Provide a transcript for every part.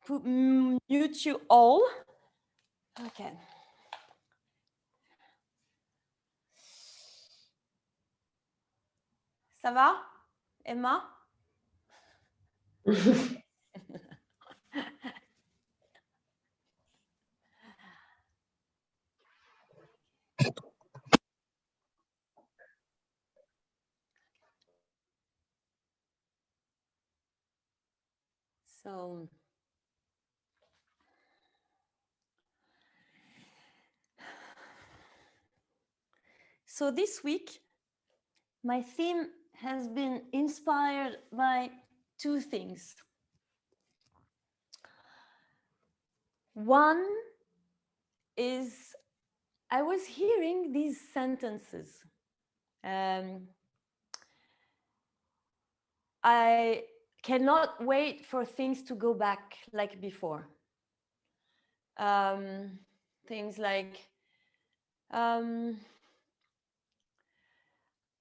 mute you all. Okay. Ça va, Emma? So this week, my theme has been inspired by two things. One is I was hearing these sentences. I cannot wait for things to go back like before. Things like,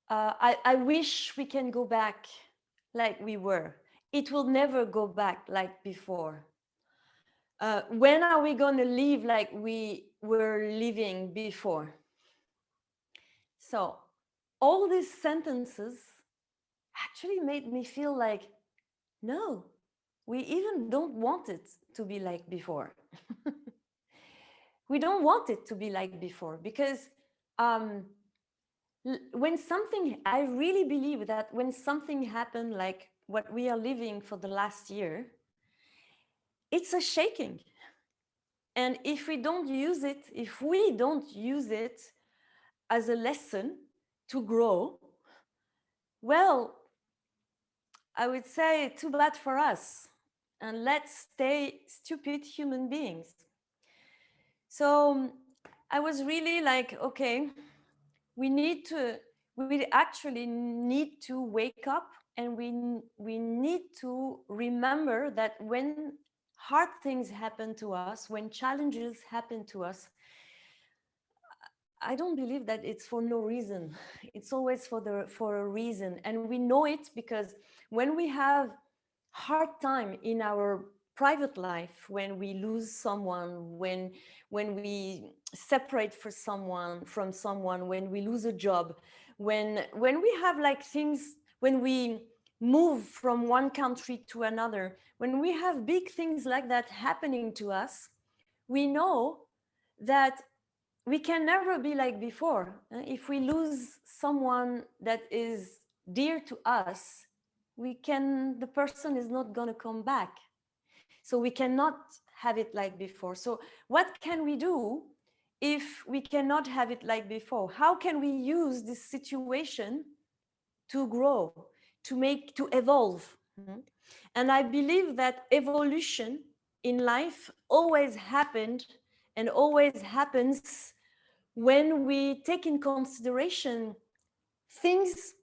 I wish we can go back like we were. It will never go back like before. When are we going to live like we were living before? So all these sentences actually made me feel like, no, we even don't want it to be like before. We don't want it to be like before because when something, I really believe that when something happened like what we are living for the last year, it's a shaking. And if we don't use it, if we don't use it as a lesson to grow, well, I would say too bad for us. And let's stay stupid human beings. So I was really like, okay, we actually need to wake up, and we need to remember that when hard things happen to us, when challenges happen to us, I don't believe that it's for no reason. It's always for a reason. And we know it because when we have hard time in our private life, when we lose someone, when we separate from someone, when we lose a job, when we have like things, when we move from one country to another, when we have big things like that happening to us, we know that we can never be like before. If we lose someone that is dear to us, the person is not going to come back. So we cannot have it like before. So what can we do if we cannot have it like before? How can we use this situation to grow, to evolve? And I believe that evolution in life always happened and always happens when we take in consideration things,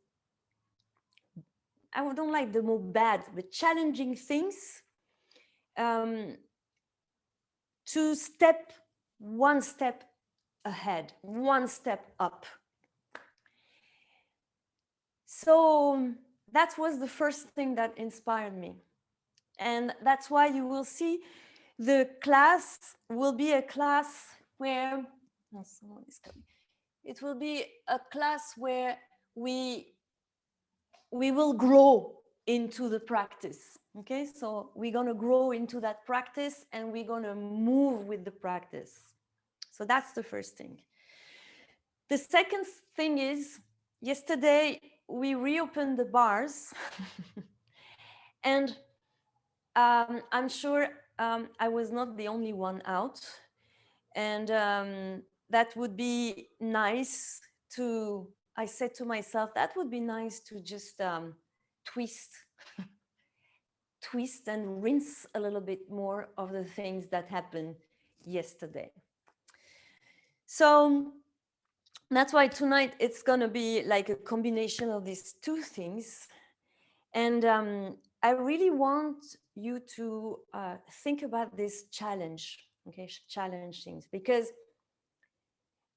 I don't like the more bad, but challenging things, to step one step ahead, one step up. So that was the first thing that inspired me. And that's why you will see the class will be a class where, oh, someone is coming. It will be a class where we will grow into the practice. Okay, so we're going to grow into that practice and we're going to move with the practice. So that's the first thing. The second thing is, yesterday we reopened the bars and I'm sure I was not the only one out, and that would be nice to, I said to myself, that would be nice to just twist and rinse a little bit more of the things that happened yesterday. So that's why tonight it's going to be like a combination of these two things. And I really want you to think about this challenge, okay, challenge things, because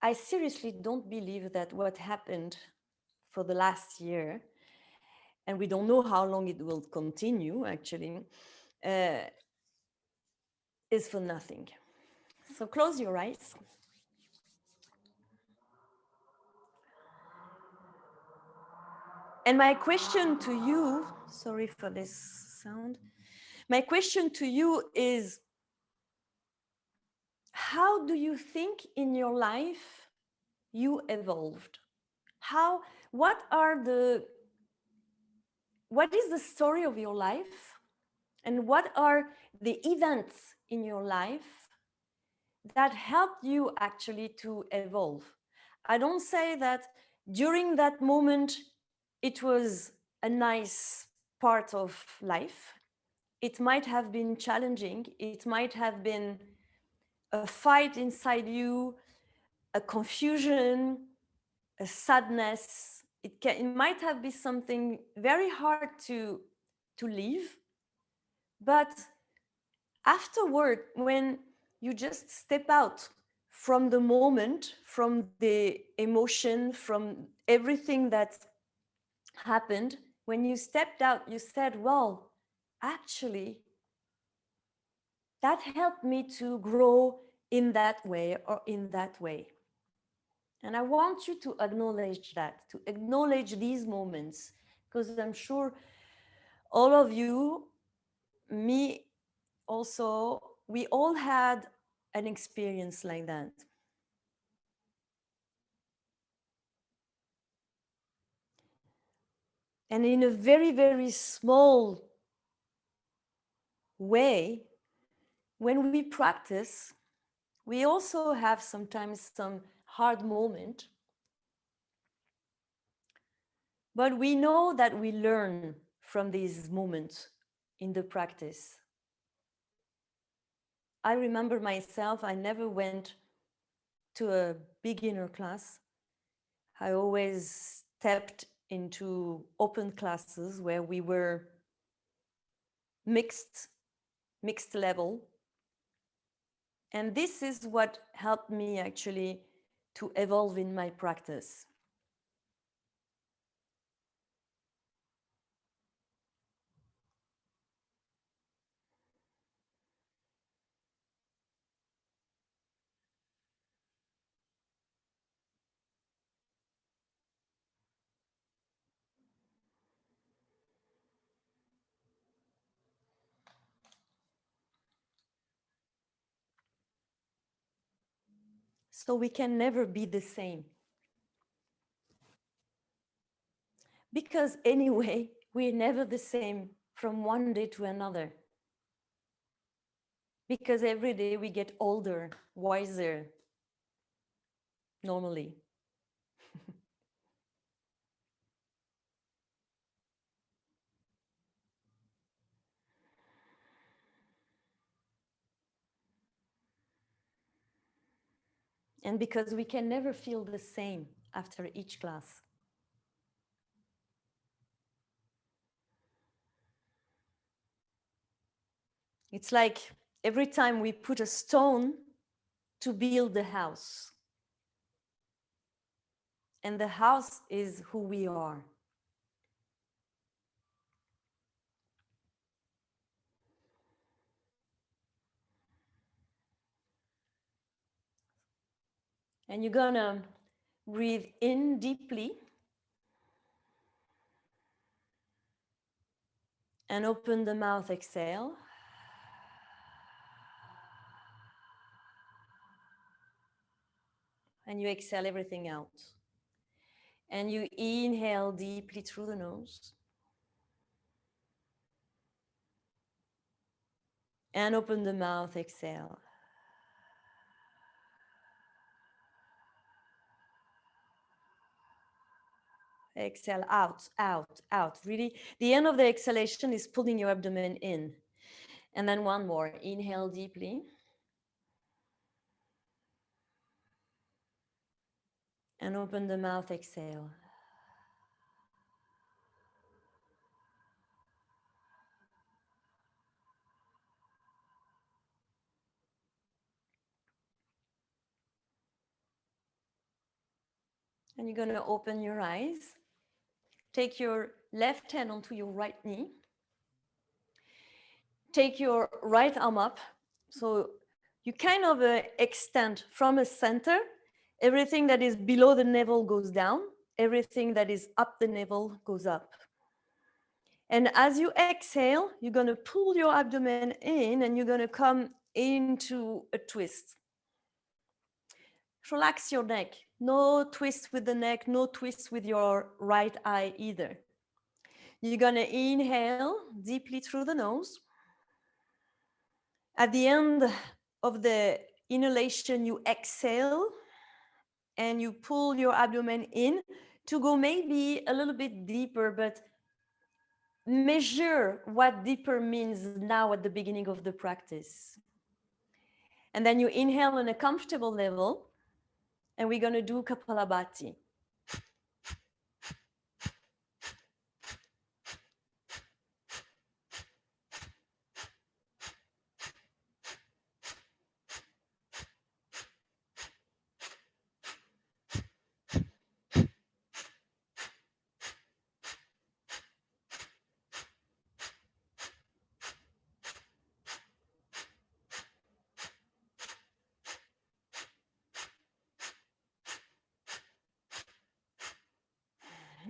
I seriously don't believe that what happened for the last year, and we don't know how long it will continue actually, is for nothing. So close your eyes. And my question to you, sorry for this sound, my question to you is, how do you think in your life you evolved? How, what are the, what is the story of your life? And what are the events in your life that helped you actually to evolve? I don't say that during that moment it was a nice part of life. It might have been challenging. It might have been a fight inside you, a confusion, a sadness. It might have been something very hard to live. But afterward, when you just step out from the moment, from the emotion, from everything that happened, when you stepped out, you said, well, actually, that helped me to grow in that way or in that way. And I want you to acknowledge that, to acknowledge these moments, because I'm sure all of you, me also, we all had an experience like that. And in a very, very small way, when we practice, we also have sometimes some hard moment. But we know that we learn from these moments in the practice. I remember myself, I never went to a beginner class. I always stepped into open classes where we were mixed level. And this is what helped me actually to evolve in my practice. So we can never be the same. Because anyway, we're never the same from one day to another. Because every day we get older, wiser, normally. And because we can never feel the same after each class. It's like every time we put a stone to build the house. And the house is who we are. And you're gonna breathe in deeply and open the mouth, exhale. And you exhale everything out. And you inhale deeply through the nose. And open the mouth, exhale. Exhale out, out, out. Really, the end of the exhalation is pulling your abdomen in. And then one more. Inhale deeply. And open the mouth, exhale. And you're going to open your eyes. Take your left hand onto your right knee. Take your right arm up So you kind of extend from a center. Everything that is below the navel goes down. Everything that is up the navel goes up. And as you exhale, you're going to pull your abdomen in and you're going to come into a twist. Relax your neck. No twist with the neck, no twist with your right eye either. You're going to inhale deeply through the nose. At the end of the inhalation, you exhale and you pull your abdomen in to go maybe a little bit deeper, but measure what deeper means now at the beginning of the practice. And then you inhale in a comfortable level, and we're going to do Kapalabhati.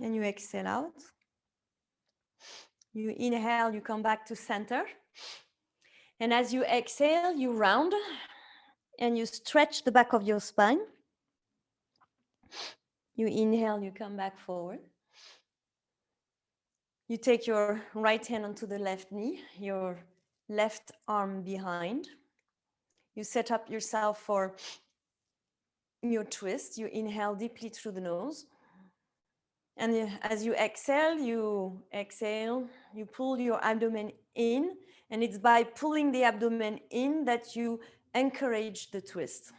And you exhale out. You inhale, you come back to center. And as you exhale, you round and you stretch the back of your spine. You inhale, you come back forward. You take your right hand onto the left knee, your left arm behind. You set up yourself for your twist. You inhale deeply through the nose. And as you exhale, you pull your abdomen in. And it's by pulling the abdomen in that you encourage the twist.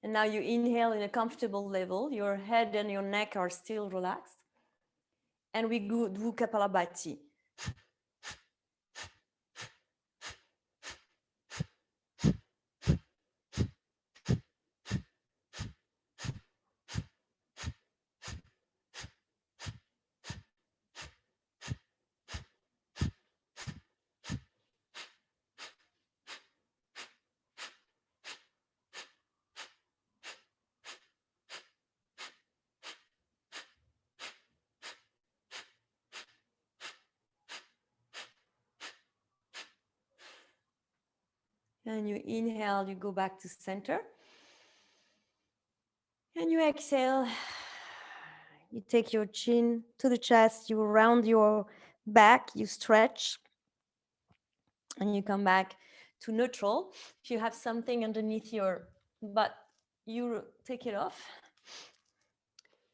And now you inhale in a comfortable level. Your head and your neck are still relaxed. And we do Kapalabhati. And you inhale, you go back to center. And you exhale. You take your chin to the chest, you round your back, you stretch. And you come back to neutral. If you have something underneath your butt, you take it off.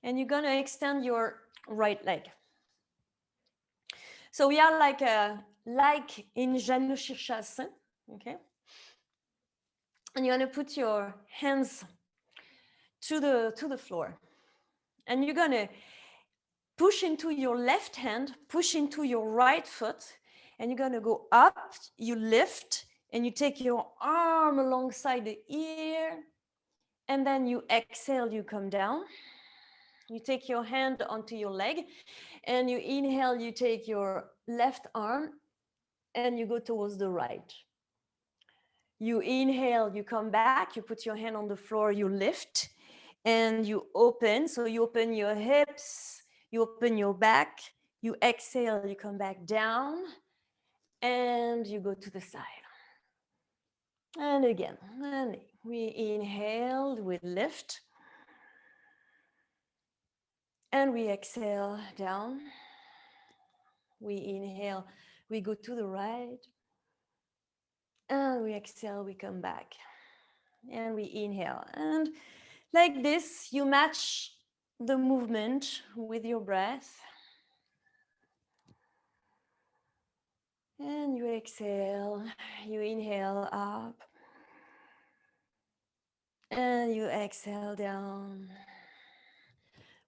And you're gonna extend your right leg. So we are like in Janu Shirshasana, okay? And you're gonna put your hands to the floor. And you're gonna push into your left hand, push into your right foot, and you're gonna go up, you lift, and you take your arm alongside the ear, and then you exhale, you come down. You take your hand onto your leg, and you inhale, you take your left arm, and you go towards the right. You inhale, you come back, you put your hand on the floor, you lift, and you open. So you open your hips, you open your back, you exhale, you come back down, and you go to the side. And again, and we inhale, we lift, and we exhale down. We inhale, we go to the right, and we exhale, we come back, and we inhale. And like this, you match the movement with your breath. And you exhale, you inhale up, and you exhale down.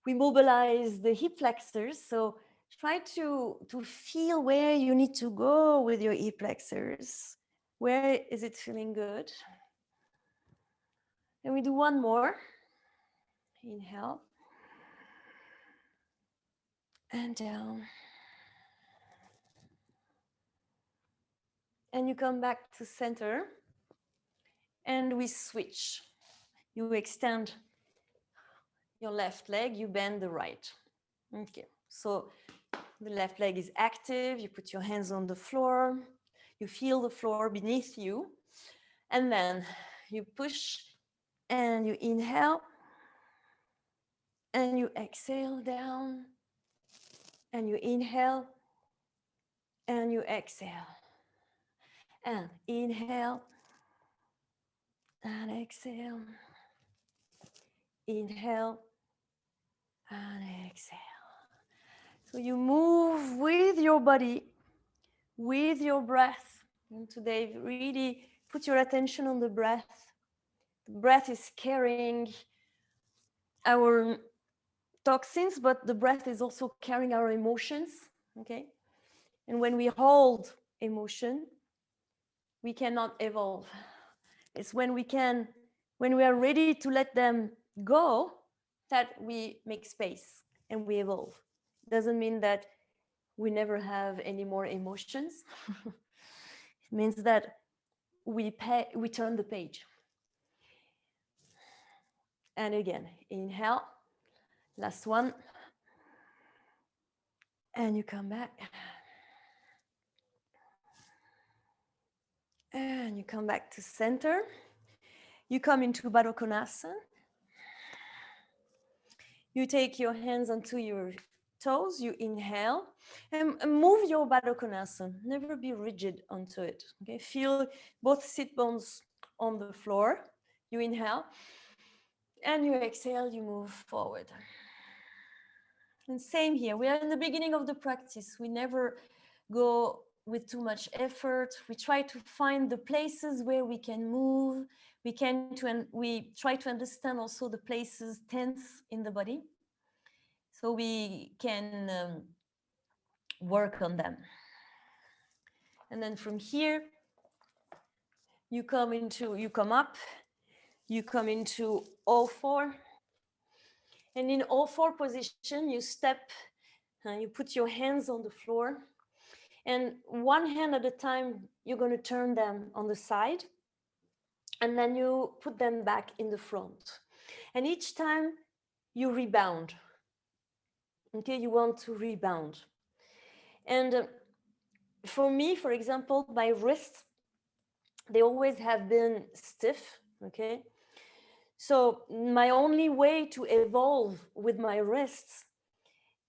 We mobilize the hip flexors, so try to feel where you need to go with your hip flexors. Where is it feeling good? And we do one more. Inhale. And down. and you come back to center, and we switch. You extend your left leg, you bend the right. Okay, so the left leg is active, you put your hands on the floor, you feel the floor beneath you, and then you push and you inhale, and you exhale down, and you inhale, and you exhale, and inhale, and exhale, inhale, and exhale. So you move with your body, with your breath. And today, really put your attention on the breath. The breath is carrying our toxins, but the breath is also carrying our emotions, okay? And when we hold emotion, we cannot evolve. It's when we are ready to let them go, that we make space and we evolve. Doesn't mean that we never have any more emotions. It means that we turn the page. And again, inhale, last one. And you come back. And you come back to center. You come into Baddha Konasana. You take your hands onto your toes, you inhale, and move your Baddha Konasana. Never be rigid onto it. Okay, feel both sit bones on the floor. You inhale, and you exhale, you move forward. And same here, we are in the beginning of the practice. We never go with too much effort. We try to find the places where we can move. We try to understand also the places tense in the body, so we can work on them. And then from here, you come up, you come into all four. And in all four position, you step, you put your hands on the floor, and one hand at a time, you're going to turn them on the side, and then you put them back in the front. And each time you rebound. Okay, you want to rebound. And for me, for example, my wrists, they always have been stiff, okay? So my only way to evolve with my wrists,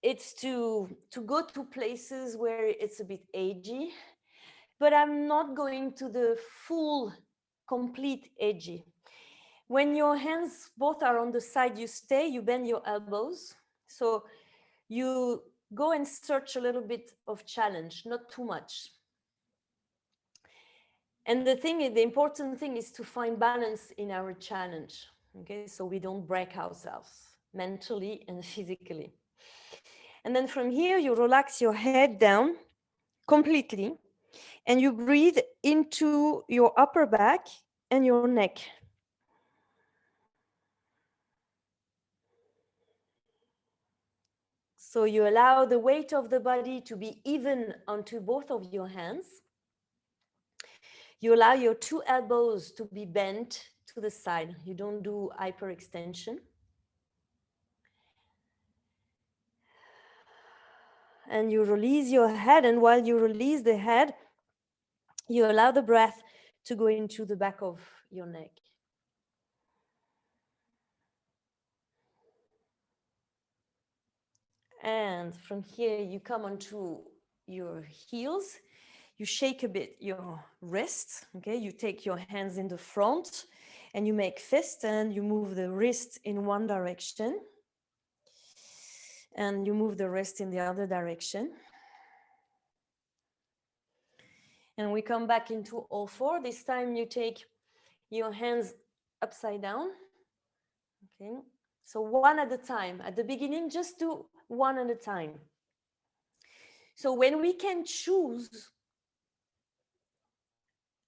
it's to go to places where it's a bit edgy, but I'm not going to the full, complete edgy. When your hands both are on the side, you stay, you bend your elbows. So you go and search a little bit of challenge, not too much. And the important thing is to find balance in our challenge, okay? So we don't break ourselves mentally and physically. And then from here, you relax your head down completely, and you breathe into your upper back and your neck. So you allow the weight of the body to be even onto both of your hands. You allow your two elbows to be bent to the side. You don't do hyperextension. And you release your head, and while you release the head, you allow the breath to go into the back of your neck. And from here, you come onto your heels. You shake a bit your wrists, okay? You take your hands in the front and you make fist, and you move the wrist in one direction. And you move the wrist in the other direction. And we come back into all four. This time you take your hands upside down. Okay. So one at a time. At the beginning, just do one at a time. So when we can choose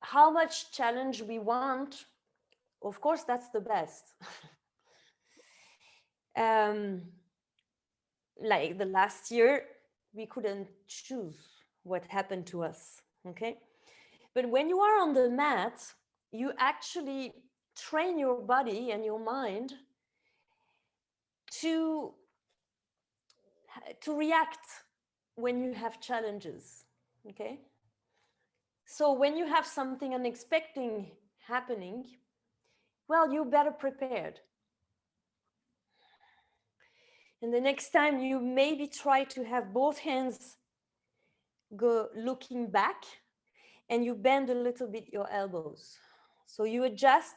how much challenge we want, of course, that's the best. Like the last year, we couldn't choose what happened to us, okay? But when you are on the mat, you actually train your body and your mind to react when you have challenges. Okay, so when you have something unexpected happening, well, you're better prepared. And the next time you maybe try to have both hands go looking back, and you bend a little bit your elbows. So you adjust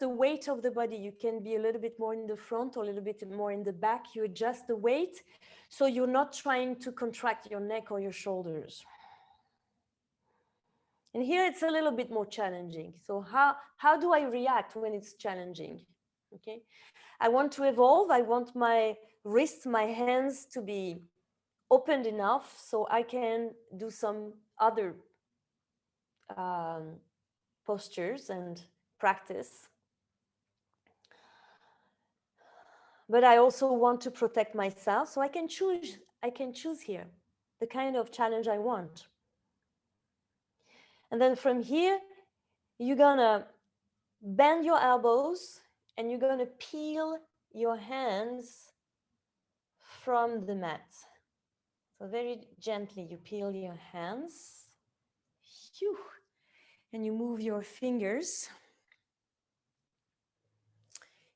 the weight of the body. You can be a little bit more in the front or a little bit more in the back. You adjust the weight, so you're not trying to contract your neck or your shoulders. And here it's a little bit more challenging. So how do I react when it's challenging? Okay, I want to evolve. I want my wrists, my hands to be opened enough so I can do some other um, postures and practice. But I also want to protect myself, so I can choose here the kind of challenge I want. And then from here, you're gonna bend your elbows and you're gonna peel your hands from the mat. So very gently you peel your hands. Phew. And you move your fingers.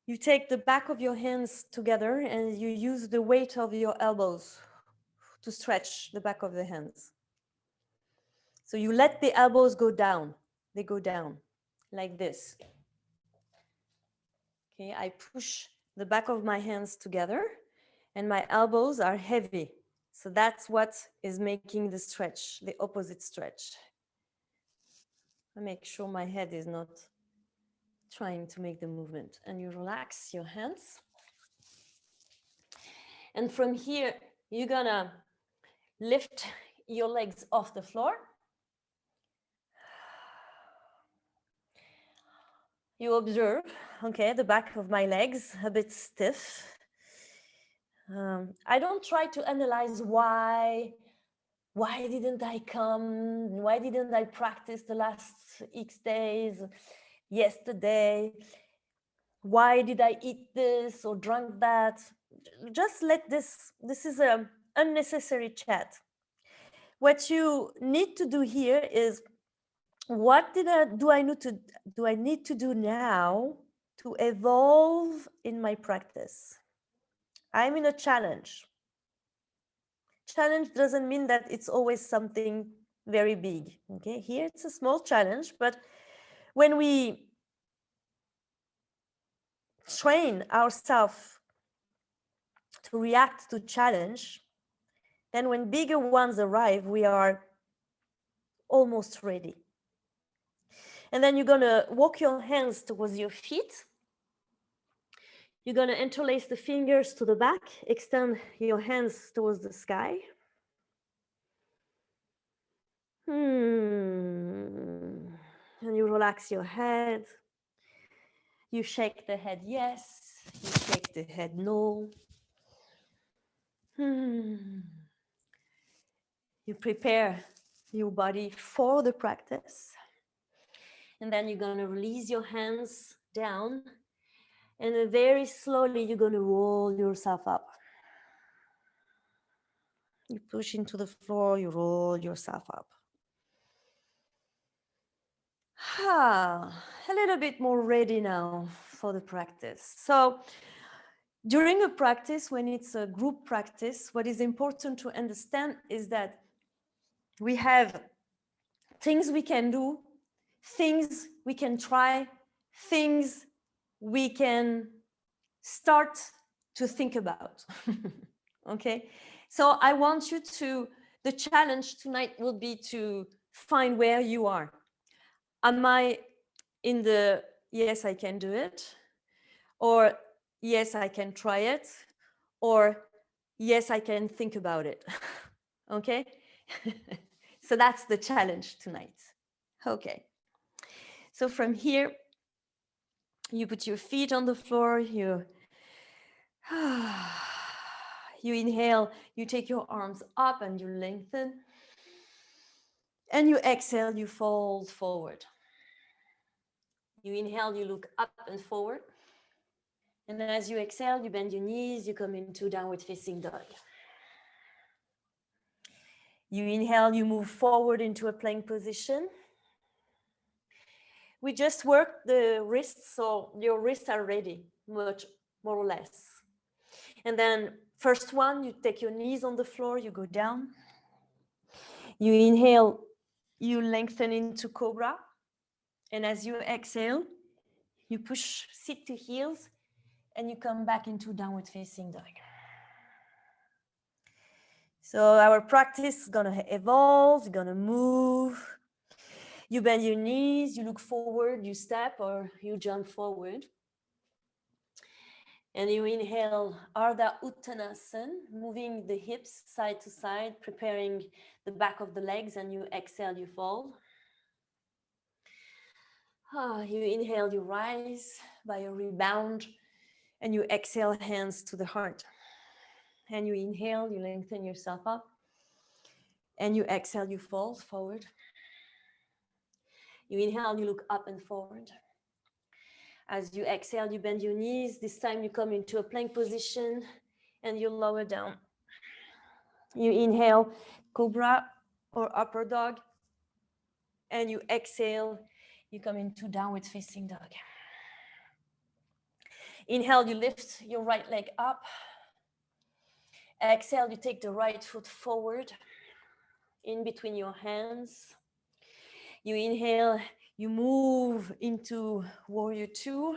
You take the back of your hands together and you use the weight of your elbows to stretch the back of the hands. So you let the elbows go down. They go down like this. Okay, I push the back of my hands together and my elbows are heavy. So that's what is making the stretch, the opposite stretch. I make sure my head is not trying to make the movement. And you relax your hands. And from here, you're gonna lift your legs off the floor. You observe, okay, the back of my legs a bit stiff. I don't try to analyze why didn't I come? Why didn't I practice the last X days, yesterday? Why did I eat this or drink that? Just let this is an unnecessary chat. What you need to do here is, what do I need to do now to evolve in my practice? I'm in a challenge. Challenge doesn't mean that it's always something very big. Okay, here it's a small challenge, but when we train ourselves to react to challenge, then when bigger ones arrive, we are almost ready. And then you're gonna walk your hands towards your feet. You're gonna interlace the fingers to the back, extend your hands towards the sky. And you relax your head. You shake the head yes, you shake the head no. You prepare your body for the practice. And then you're gonna release your hands down, and then very slowly you're gonna roll yourself up. You push into the floor, you roll yourself up. A little bit more ready now for the practice. So during a practice, when it's a group practice, what is important to understand is that we have things we can do, things we can try, things we can start to think about. Okay, so I want you to, the challenge tonight will be to find where you are. Am I in the yes, I can do it, or yes, I can try it, or yes, I can think about it? Okay, so that's the challenge tonight. Okay, so from here, you put your feet on the floor, you inhale, you take your arms up and you lengthen. And you exhale, you fold forward. You inhale, you look up and forward. And as you exhale, you bend your knees, you come into downward facing dog. You inhale, you move forward into a plank position. We just worked the wrists, so your wrists are ready, much more or less. And then first one, you take your knees on the floor, you go down. You inhale, you lengthen into cobra. And as you exhale, you push seat to heels and you come back into downward facing dog. So our practice is gonna evolve, gonna move. You bend your knees, you look forward, you step or you jump forward. And you inhale Ardha Uttanasana, moving the hips side to side, preparing the back of the legs, and you exhale, you fold. You inhale, you rise by a rebound, and you exhale, hands to the heart. And you inhale, you lengthen yourself up, and you exhale, you fold forward. You inhale, you look up and forward. As you exhale, you bend your knees. This time you come into a plank position and you lower down. You inhale, cobra or upper dog. And you exhale, you come into downward facing dog. Inhale, you lift your right leg up. Exhale, you take the right foot forward in between your hands. You inhale, you move into warrior two.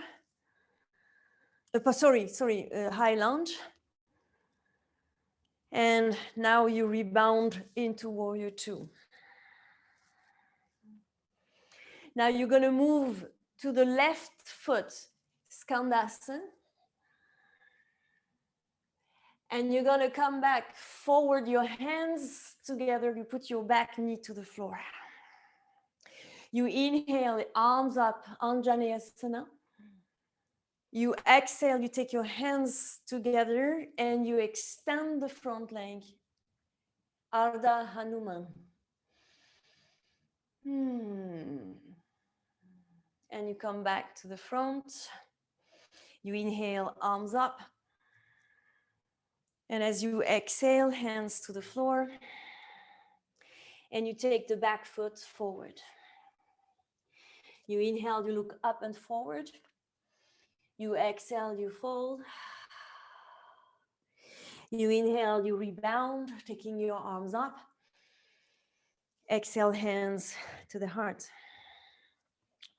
High lunge. And now you rebound into warrior two. Now you're going to move to the left foot, Skandasana. And you're going to come back forward, your hands together. You put your back knee to the floor. You inhale, arms up, Anjaneyasana. You exhale, you take your hands together and you extend the front leg, Ardha Hanuman. And you come back to the front. You inhale, arms up. And as you exhale, hands to the floor. And you take the back foot forward. You inhale, you look up and forward. You exhale, you fold. You inhale, you rebound, taking your arms up. Exhale, hands to the heart.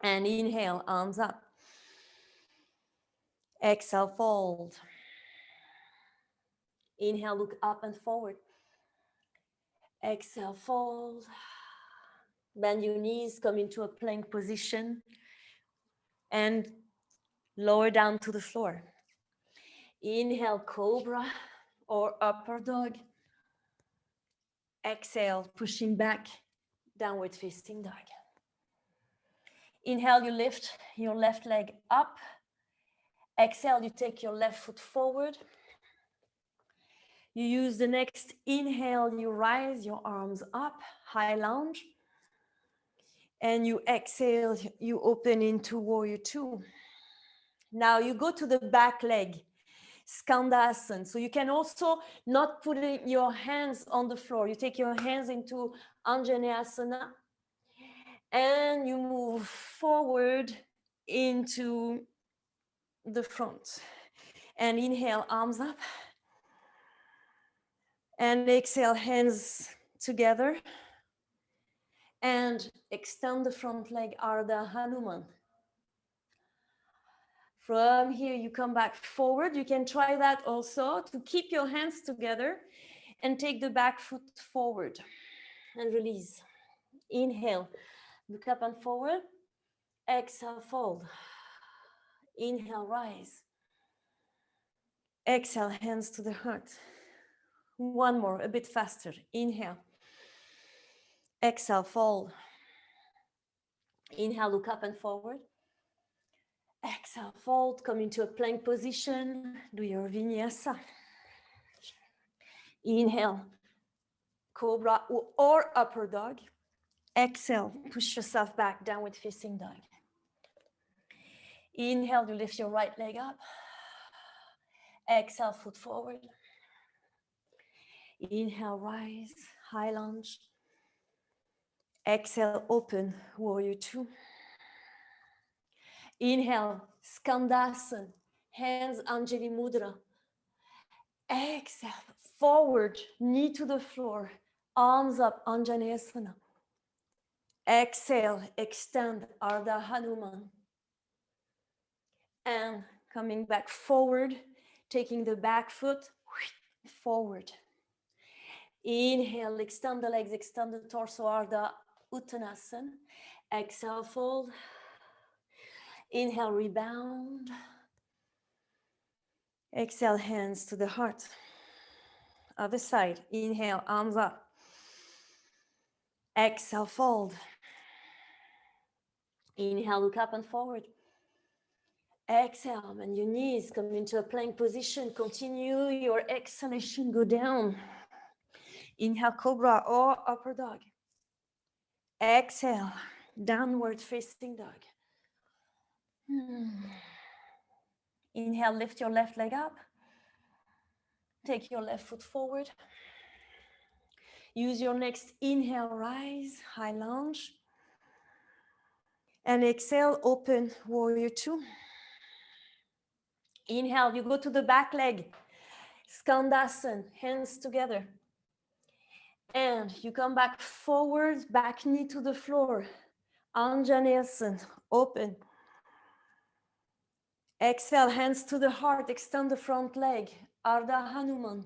And inhale, arms up. Exhale, fold. Inhale, look up and forward. Exhale, fold. Bend your knees, come into a plank position. And lower down to the floor. Inhale, cobra or upper dog. Exhale, pushing back, downward facing dog. Inhale, you lift your left leg up. Exhale, you take your left foot forward. You use the next inhale, you rise your arms up, high lunge. And you exhale, you open into warrior two. Now you go to the back leg, Skandasana. So you can also not put your hands on the floor. You take your hands into Anjaneyasana and you move forward into the front. And inhale, arms up. And exhale, hands together. And extend the front leg, Ardha Hanuman. From here, you come back forward. You can try that also to keep your hands together and take the back foot forward and release. Inhale, look up and forward. Exhale, fold. Inhale, rise. Exhale, hands to the heart. One more, a bit faster. Inhale. Exhale, fold. Inhale, look up and forward. Exhale, fold, come into a plank position. Do your vinyasa. Inhale, cobra or upper dog. Exhale, push yourself back, downward facing dog. Inhale, you lift your right leg up. Exhale, foot forward. Inhale, rise, high lunge. Exhale, open, warrior two. Inhale, Skandasana, hands Anjali Mudra. Exhale, forward, knee to the floor, arms up, Anjaneyasana. Exhale, extend, Ardha Hanuman. And coming back forward, taking the back foot forward. Inhale, extend the legs, extend the torso, Ardha Uttanasana. Exhale, fold. Inhale, rebound. Exhale, hands to the heart. Other side. Inhale, arms up. Exhale, fold. Inhale, look up and forward. Exhale, and your knees come into a plank position. Continue your exhalation, go down. Inhale, cobra or upper dog. Exhale, downward facing dog. Inhale, lift your left leg up. Take your left foot forward. Use your next inhale, rise, high lunge. And exhale, open, warrior two. Inhale, you go to the back leg. Skandasana, hands together. And you come back forward, back knee to the floor. Anjaneyasana, open. Exhale, hands to the heart, extend the front leg. Ardha Hanuman.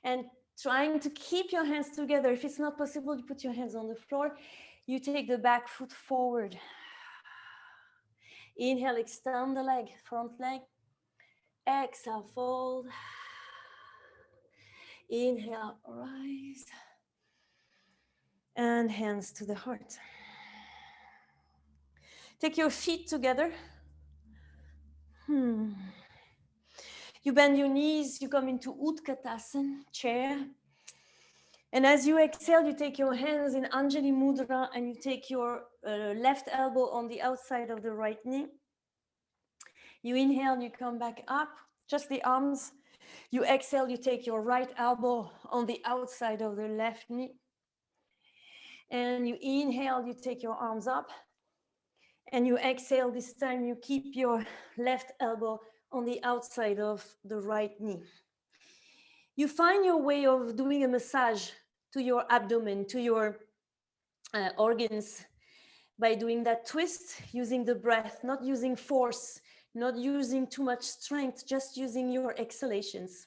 And trying to keep your hands together. If it's not possible, you put your hands on the floor. You take the back foot forward. Inhale, extend the leg, front leg. Exhale, fold. Inhale, rise. And hands to the heart. Take your feet together. You bend your knees, you come into Utkatasana, chair. And as you exhale, you take your hands in Anjali Mudra and you take your left elbow on the outside of the right knee. You inhale, you come back up, just the arms. You exhale, you take your right elbow on the outside of the left knee. And you inhale, you take your arms up. And you exhale, this time you keep your left elbow on the outside of the right knee. You find your way of doing a massage to your abdomen, to your organs, by doing that twist, using the breath, not using force, not using too much strength, just using your exhalations.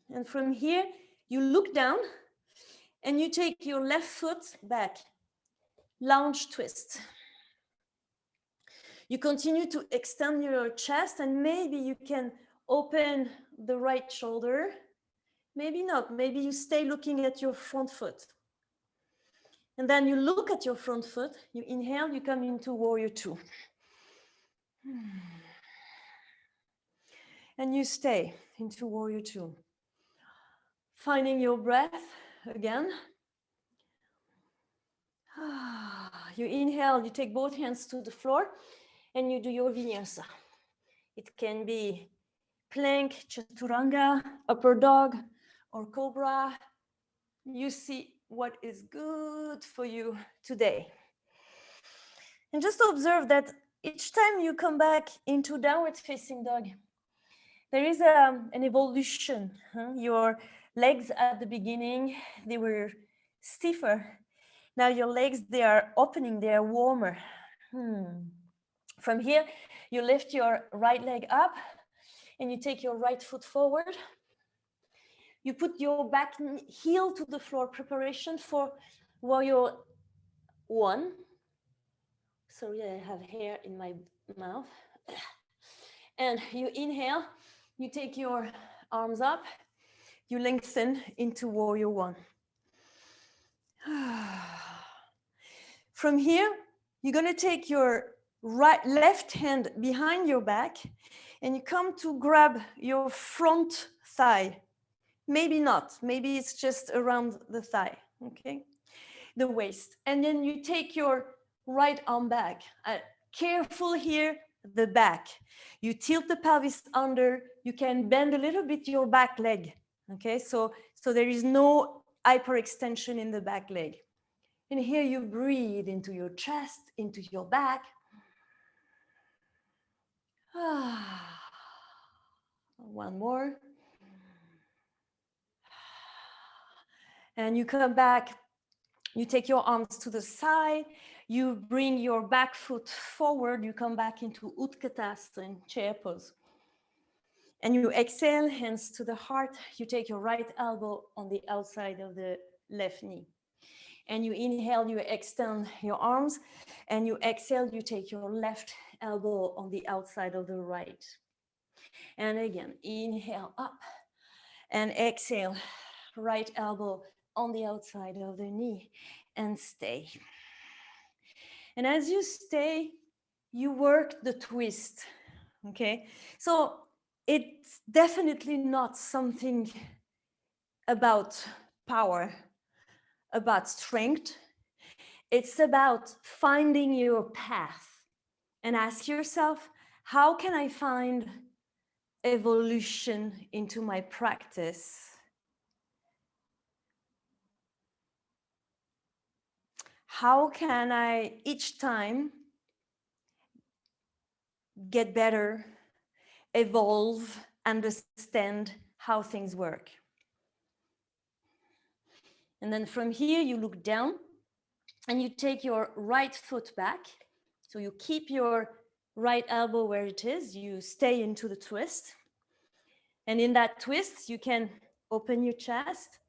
And from here, you look down and you take your left foot back, lounge twist. You continue to extend your chest and maybe you can open the right shoulder. Maybe not, maybe you stay looking at your front foot. And then you look at your front foot, you inhale, you come into warrior two. And you stay into warrior two. Finding your breath again. You inhale, you take both hands to the floor and you do your vinyasa. It can be plank, chaturanga, upper dog, or cobra. You see what is good for you today. And just observe that each time you come back into downward facing dog, there is an evolution. Your legs at the beginning, they were stiffer. Now your legs, they are opening, they are warmer. From here, you lift your right leg up and you take your right foot forward. You put your back heel to the floor, preparation for warrior one. Sorry, I have hair in my mouth. And you inhale, you take your arms up, you lengthen into warrior one. From here, you're going to take your left hand behind your back And you come to grab your front thigh. Maybe not, maybe it's just around the thigh, okay? The waist. And then you take your right arm back. Careful here, the back. You tilt the pelvis under, you can bend a little bit your back leg, okay? So there is no hyperextension in the back leg. And here you breathe into your chest, into your back. One more. And you come back, you take your arms to the side, you bring your back foot forward, you come back into Utkatasana, chair pose. And you exhale, hands to the heart, you take your right elbow on the outside of the left knee. And you inhale, you extend your arms, and you exhale, you take your left elbow on the outside of the right. And again, inhale up and exhale, right elbow on the outside of the knee, and stay. And as you stay, you work the twist, okay? So it's definitely not something about power, about strength. It's about finding your path. And ask yourself, how can I find evolution into my practice? How can I each time get better, evolve, understand how things work? And then from here, you look down and you take your right foot back. So you keep your right elbow where it is, you stay into the twist. And in that twist, you can open your chest,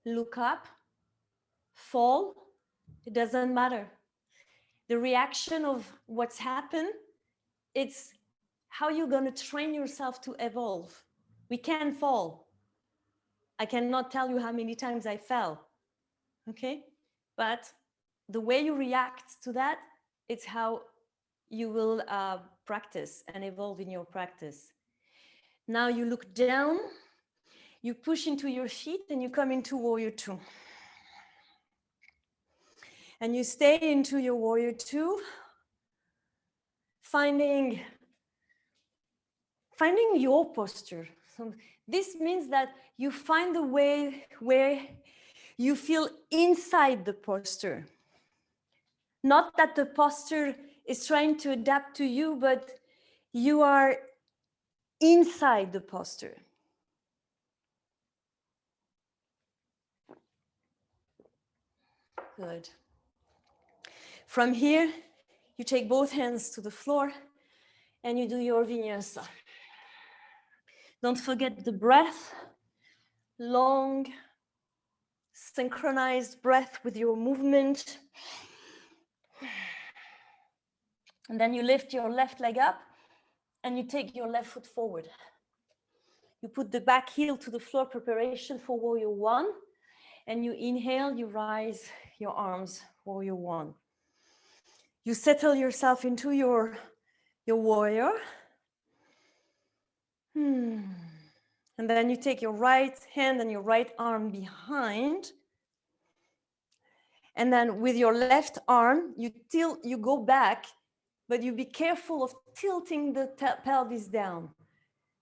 look up, fall. It doesn't matter. The reaction of what's happened, it's how you're going to train yourself to evolve. We can fall. I cannot tell you how many times I fell, okay? But the way you react to that, it's how you will practice and evolve in your practice. Now you look down, you push into your feet, and you come into Warrior Two. And you stay into your Warrior Two, finding your posture. So this means that you find the way where you feel inside the posture. Not that the posture is trying to adapt to you, but you are inside the posture. Good. From here, you take both hands to the floor and you do your vinyasa. Don't forget the breath, long, synchronized breath with your movement. And then you lift your left leg up and you take your left foot forward. You put the back heel to the floor, preparation for Warrior One. And you inhale, you rise your arms, Warrior One. You settle yourself into your warrior. And then you take your right hand and your right arm behind. And then with your left arm, you tilt, you go back, but you be careful of tilting the pelvis down.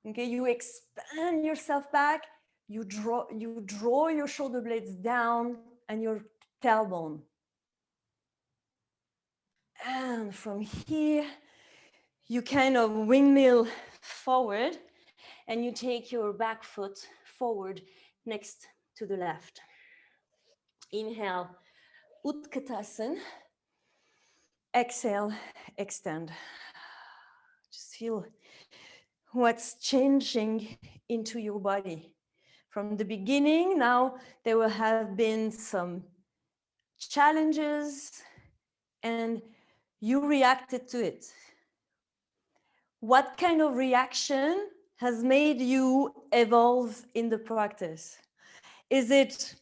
Okay, you expand yourself back, you draw your shoulder blades down and your tailbone. And from here, you kind of windmill forward and you take your back foot forward next to the left. Inhale, Utkatasana. Exhale, extend. Just feel what's changing into your body. From the beginning, now there will have been some challenges and you reacted to it. What kind of reaction has made you evolve in the practice? Is it,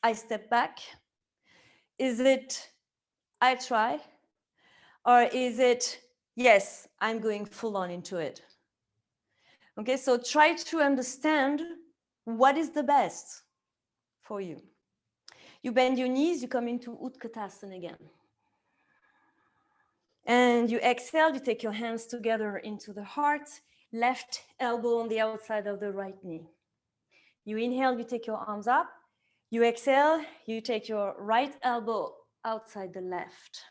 I step back? Is it, I try? Or is it, yes, I'm going full on into it? Okay, so try to understand what is the best for you. You bend your knees, you come into Utkatasana again. And you exhale, you take your hands together into the heart, left elbow on the outside of the right knee. You inhale, you take your arms up. You exhale, you take your right elbow outside the left.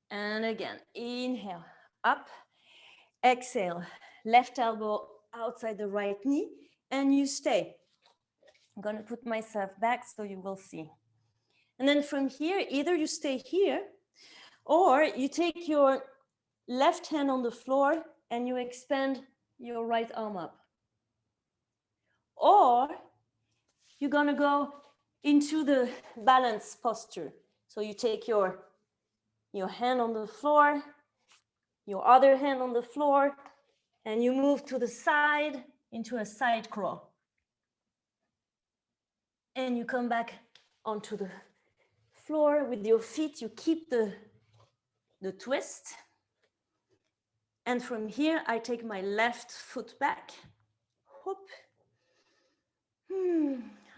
And again, inhale, up, exhale, left elbow outside the right knee, and you stay. I'm gonna put myself back so you will see. And then from here, either you stay here, or you take your left hand on the floor and you expand your right arm up. Or you're gonna go into the balance posture. So you take your hand on the floor, your other hand on the floor, and you move to the side into a side crawl. And you come back onto the floor with your feet. You keep the twist. And from here, I take my left foot back. Whoop.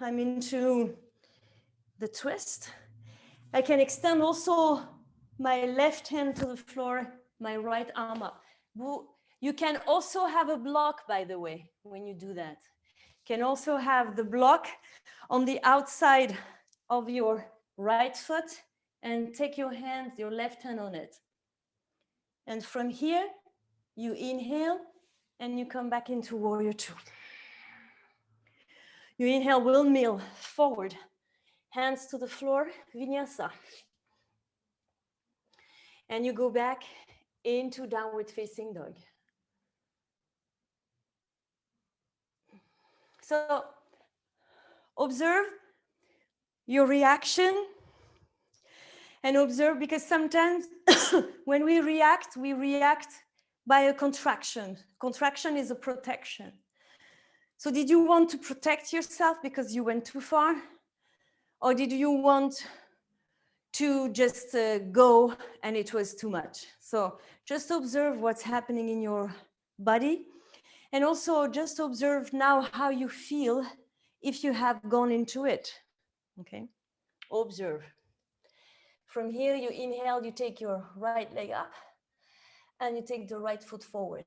I'm into the twist. I can extend also my left hand to the floor, my right arm up. You can also have a block, by the way, when you do that. You can also have the block on the outside of your right foot and take your hand, your left hand on it. And from here, you inhale and you come back into warrior two. You inhale, windmill forward, hands to the floor, vinyasa. And you go back into downward facing dog. So observe your reaction and observe, because sometimes when we react by a contraction. Contraction is a protection. So did you want to protect yourself because you went too far? Or did you want to just go and it was too much? So just observe what's happening in your body. And also just observe now how you feel if you have gone into it, okay? Observe. From here, you inhale, you take your right leg up and you take the right foot forward.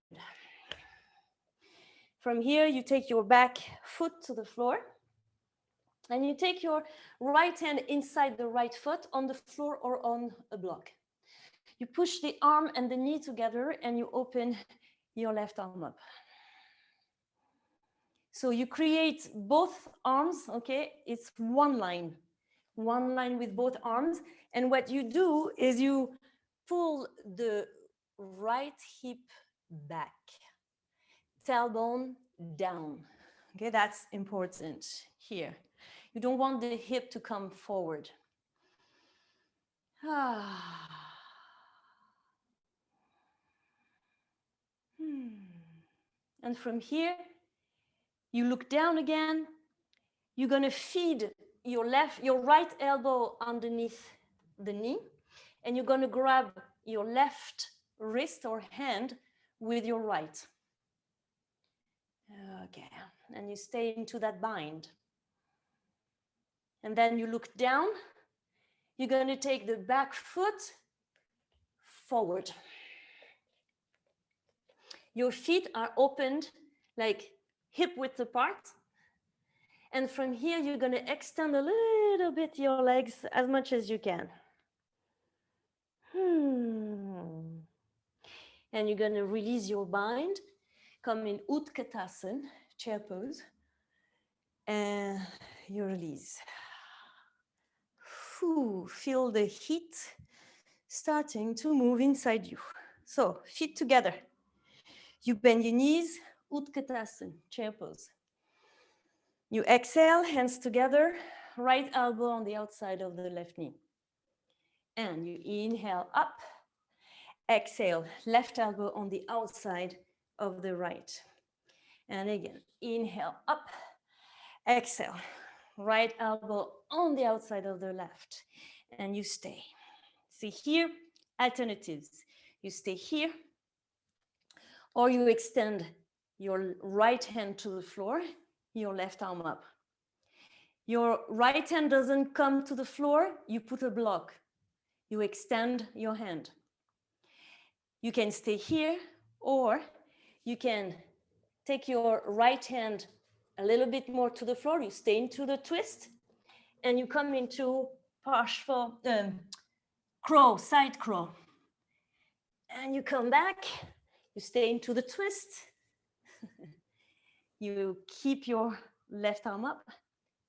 From here, you take your back foot to the floor and you take your right hand inside the right foot on the floor or on a block. You push the arm and the knee together and you open your left arm up. So you create both arms, okay? It's one line with both arms. And what you do is you pull the right hip back, tailbone down. Okay, that's important here. You don't want the hip to come forward. And from here, you look down again. You're gonna feed your right elbow underneath the knee, and you're gonna grab your left wrist or hand with your right. Okay, and you stay into that bind. And then you look down. You're gonna take the back foot forward. Your feet are opened, like hip width apart. And from here, you're gonna extend a little bit your legs as much as you can. And you're gonna release your bind, come in Utkatasana, chair pose, and you release. Feel the heat starting to move inside you. So feet together. You bend your knees, Utkatasana, chair pose. You exhale, hands together, right elbow on the outside of the left knee. And you inhale up, exhale, left elbow on the outside of the right. And again, inhale up, exhale, right elbow on the outside of the left. And you stay. See here, alternatives. You stay here, or you extend Your right hand to the floor, your left arm up. Your right hand doesn't come to the floor, you put a block. You extend your hand. You can stay here, or you can take your right hand a little bit more to the floor. You stay into the twist, and you come into crow, side crow. And you come back, you stay into the twist. You keep your left arm up,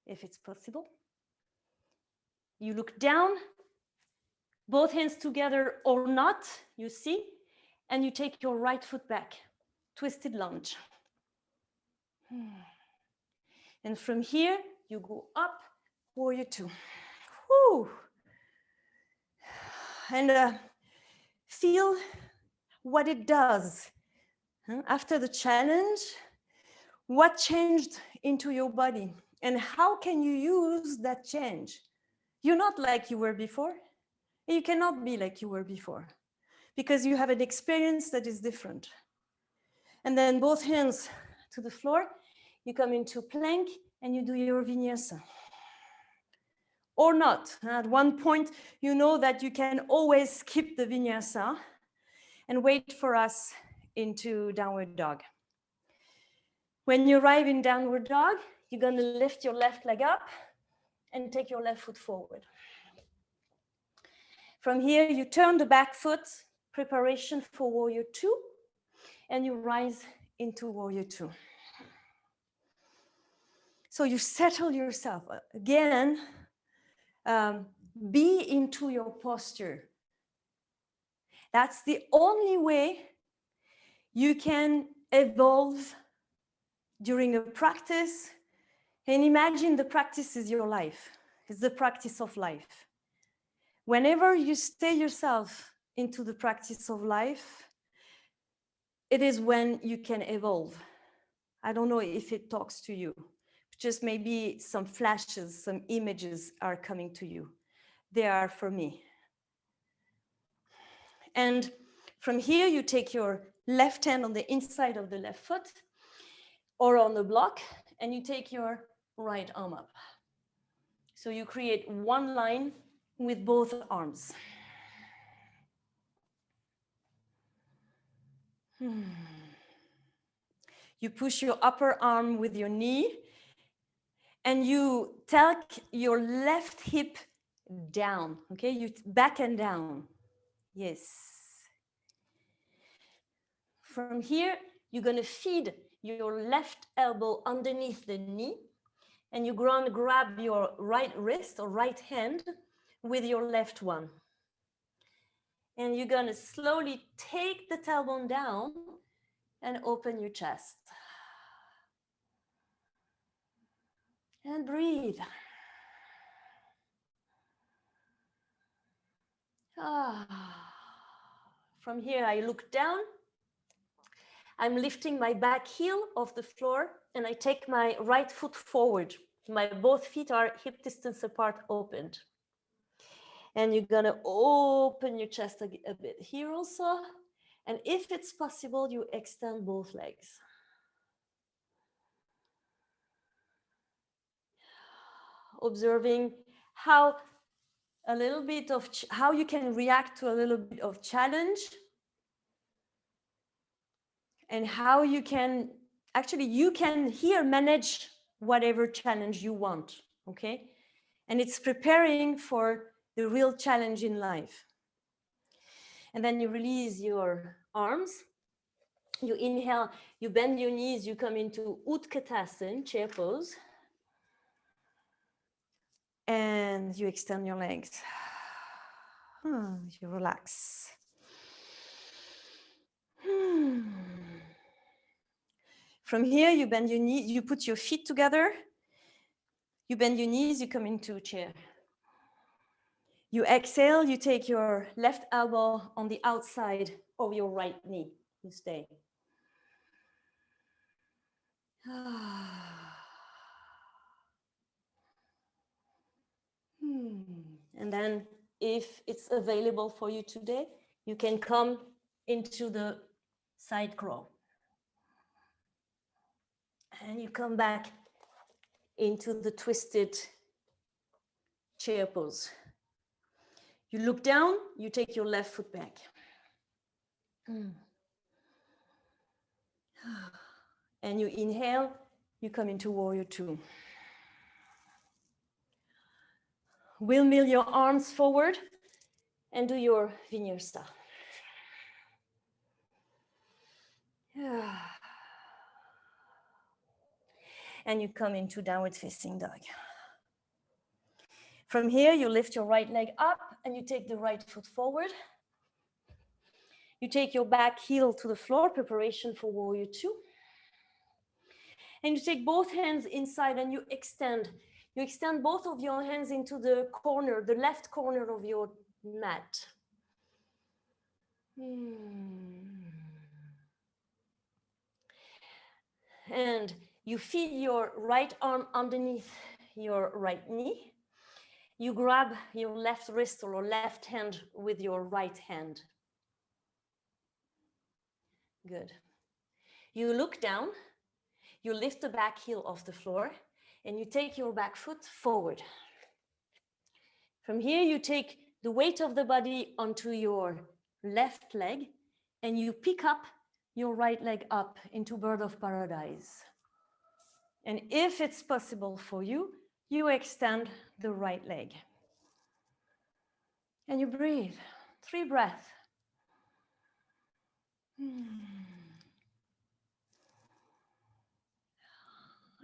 if it's possible. You look down, both hands together or not, you see, and you take your right foot back, twisted lunge. And from here, you go up, warrior two. Whew. And feel what it does. After the challenge, what changed into your body? And how can you use that change? You're not like you were before. You cannot be like you were before because you have an experience that is different. And then both hands to the floor, you come into plank and you do your vinyasa. Or not. At one point, you know that you can always skip the vinyasa and wait for us into downward dog. When you arrive in downward dog, you're going to lift your left leg up and take your left foot forward. From here, you turn the back foot, preparation for warrior two, and you rise into warrior two. So you settle yourself. Again, be into your posture. That's the only way you can evolve during a practice. And imagine the practice is your life. It's the practice of life. Whenever you stay yourself into the practice of life, it is when you can evolve. I don't know if it talks to you. Just maybe some flashes, some images are coming to you. They are for me. And from here, you take your left hand on the inside of the left foot or on the block, and you take your right arm up. So you create one line with both arms. You push your upper arm with your knee, and you tuck your left hip down, okay? You back and down. Yes. From here, you're going to feed your left elbow underneath the knee, and you're going to grab your right wrist or right hand with your left one. And you're going to slowly take the tailbone down and open your chest. And breathe. From here, I look down. I'm lifting my back heel off the floor, and I take my right foot forward. My both feet are hip distance apart, opened. And you're gonna open your chest a bit here also. And if it's possible, you extend both legs. Observing how you can react to a little bit of challenge, and how you can here manage whatever challenge you want, okay? And it's preparing for the real challenge in life. And then you release your arms. You inhale, you bend your knees, you come into Utkatasana, chair pose. And you extend your legs. You relax. From here, you bend your knees, you put your feet together. You bend your knees, you come into a chair. You exhale, you take your left elbow on the outside of your right knee. You stay. And then if it's available for you today, you can come into the side crow. And you come back into the twisted chair pose. You look down, you take your left foot back. And you inhale, you come into warrior two. Windmill your arms forward and do your vinyasa. And you come into downward facing dog. From here, you lift your right leg up and you take the right foot forward. You take your back heel to the floor, preparation for warrior two. And you take both hands inside and you extend. You extend both of your hands into the corner, the left corner of your mat. And you feed your right arm underneath your right knee. You grab your left wrist or left hand with your right hand. Good. You look down, you lift the back heel off the floor, and you take your back foot forward. From here, you take the weight of the body onto your left leg, and you pick up your right leg up into bird of paradise. And if it's possible for you, you extend the right leg. And you breathe, 3 breaths.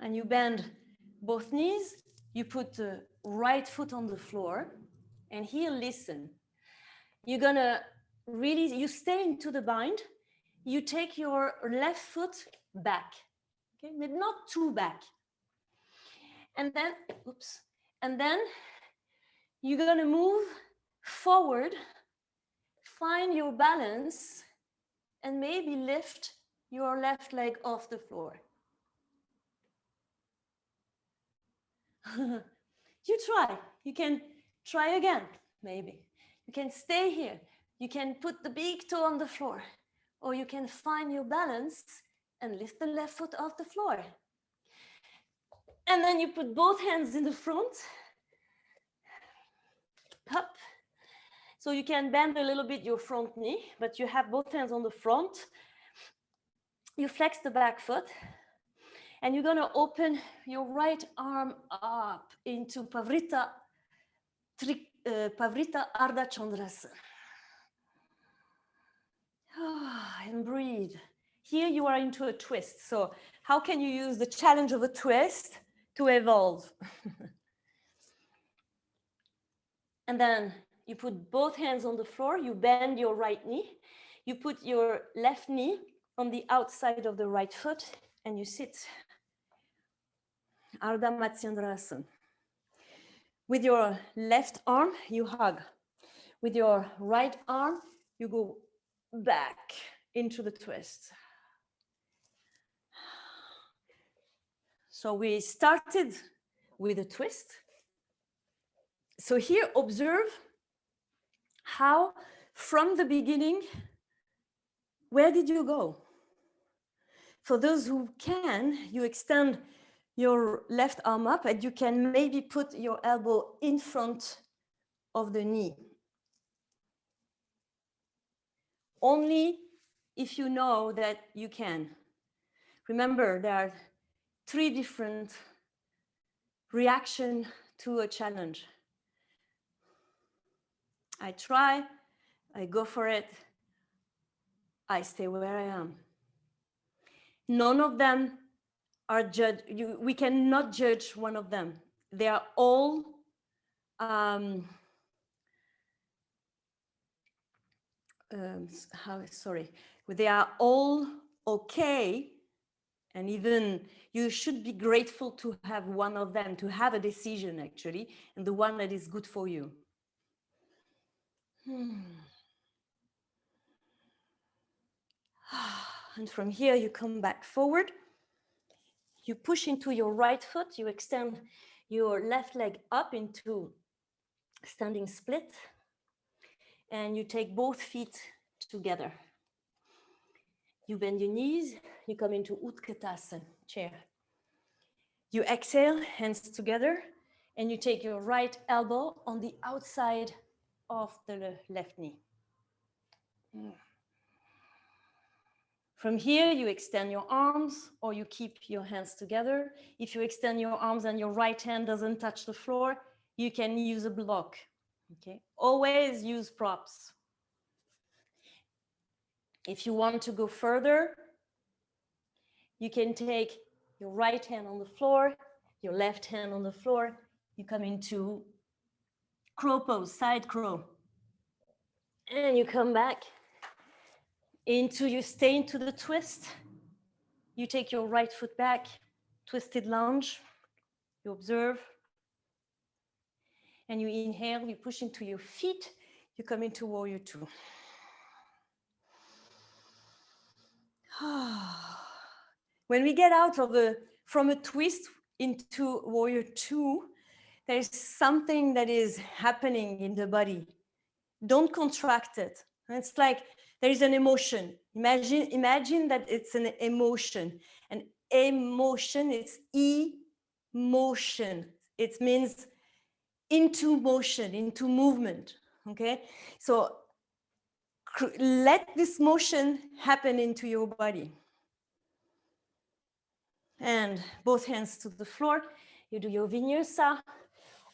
And you bend both knees, you put the right foot on the floor, and here listen. You're gonna really, you stay into the bind, you take your left foot back, okay, but not too back. And then, oops, and then you're gonna move forward, find your balance, and maybe lift your left leg off the floor. You try, you can try again, maybe. You can stay here, you can put the big toe on the floor, or you can find your balance and lift the left foot off the floor. And then you put both hands in the front, up. So you can bend a little bit your front knee, but you have both hands on the front. You flex the back foot, and you're gonna open your right arm up into Pavrita Ardha Chandrasana. And breathe. Here you are into a twist. So how can you use the challenge of a twist to evolve? And then you put both hands on the floor, you bend your right knee, you put your left knee on the outside of the right foot, and you sit. Ardha Matsyendrasana. With your left arm, you hug. With your right arm, you go back into the twist. So we started with a twist. So here, observe how from the beginning, where did you go? For those who can, you extend your left arm up and you can maybe put your elbow in front of the knee. Only if you know that you can. Remember, there are 3 different reactions to a challenge. I try, I go for it, I stay where I am. None of them are judged. We cannot judge one of them. They are all they are all okay, and even you should be grateful to have one of them, to have a decision actually, and the one that is good for you. And from here you come back forward, you push into your right foot, you extend your left leg up into standing split, and you take both feet together. You bend your knees, you come into Utkatasana, chair. You exhale, hands together, and you take your right elbow on the outside of the left knee. From here, you extend your arms or you keep your hands together. If you extend your arms and your right hand doesn't touch the floor, you can use a block. Okay? Always use props. If you want to go further, you can take your right hand on the floor, your left hand on the floor. You come into crow pose, side crow. And you come back into, you stay into the twist. You take your right foot back, twisted lunge. You observe. And you inhale, you push into your feet. You come into warrior two. When we get out of from a twist into warrior two, there's something that is happening in the body. Don't contract it. It's like there is an emotion. Imagine that it's an emotion. An emotion, it's emotion. It means into motion, into movement. Okay? So let this motion happen into your body. And both hands to the floor. You do your vinyasa,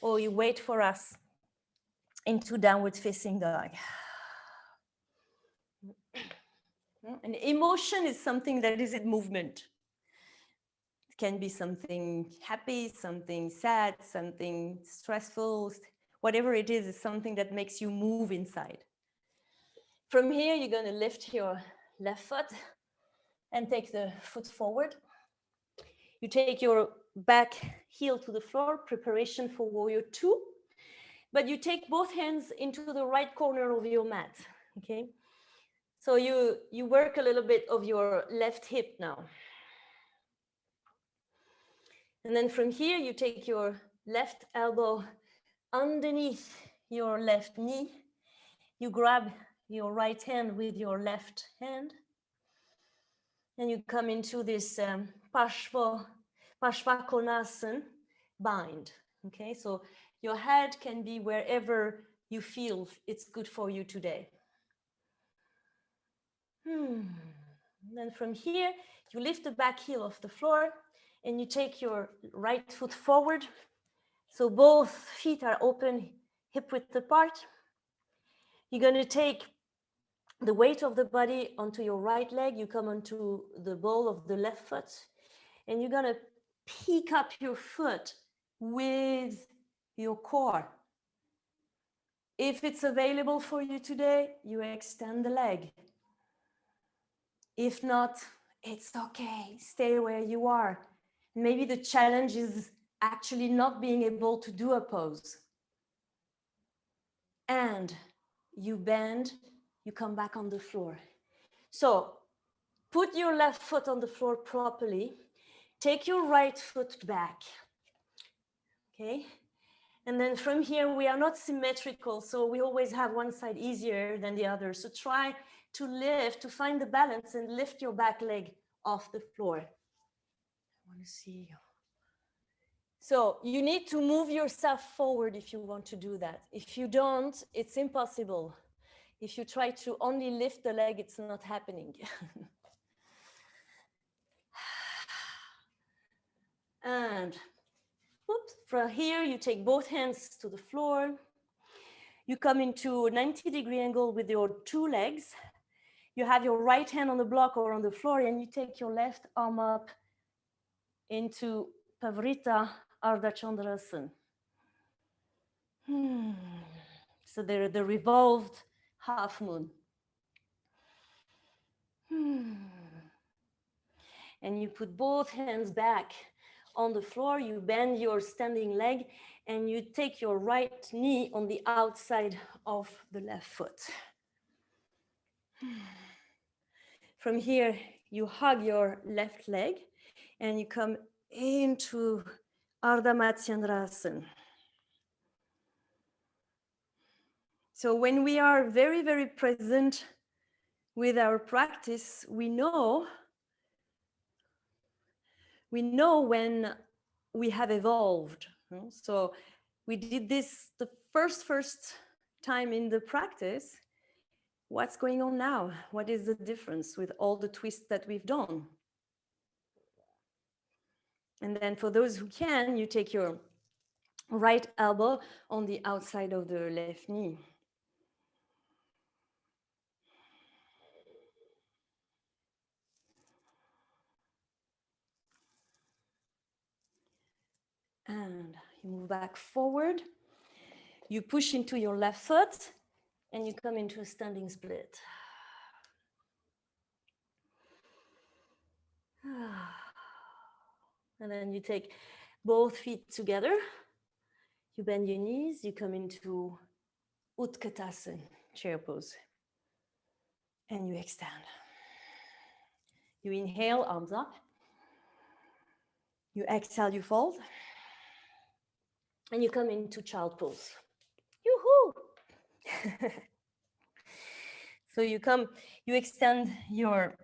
or you wait for us into downward facing dog. And emotion is something that is in movement. It can be something happy, something sad, something stressful. Whatever it is something that makes you move inside. From here, you're going to lift your left foot and take the foot forward. You take your back heel to the floor, preparation for warrior two. But you take both hands into the right corner of your mat, okay? So you work a little bit of your left hip now. And then from here, you take your left elbow underneath your left knee. You grab your right hand with your left hand. And you come into this Parshvakonasana bind, okay? So your head can be wherever you feel it's good for you today. Then from here, you lift the back heel off the floor and you take your right foot forward. So both feet are open, hip width apart. You're going to take the weight of the body onto your right leg. You come onto the ball of the left foot and you're going to pick up your foot with your core. If it's available for you today, you extend the leg. If not, it's okay. Stay where you are. Maybe the challenge is actually not being able to do a pose. And you bend, you come back on the floor. So put your left foot on the floor properly. Take your right foot back. Okay? And then from here, we are not symmetrical, so we always have one side easier than the other. So try to lift, to find the balance and lift your back leg off the floor. I want to see you. So you need to move yourself forward if you want to do that. If you don't, it's impossible. If you try to only lift the leg, it's not happening. And whoops, from here, you take both hands to the floor. You come into a 90-degree angle with your two legs. You have your right hand on the block or on the floor, and you take your left arm up into Pavrita Ardha Chandrasana. So they're the revolved half moon. And you put both hands back on the floor, you bend your standing leg, and you take your right knee on the outside of the left foot. From here, you hug your left leg, and you come into Ardha Matsyendrasana. So when we are very, very present with our practice, we know when we have evolved. So we did this the first time in the practice. What's going on now? What is the difference with all the twists that we've done? And then for those who can, you take your right elbow on the outside of the left knee. And you move back forward. You push into your left foot and you come into a standing split. And then you take both feet together. You bend your knees. You come into Utkatasana, chair pose. And you extend. You inhale, arms up. You exhale, you fold. And you come into child pose. Yoo-hoo! So you extend your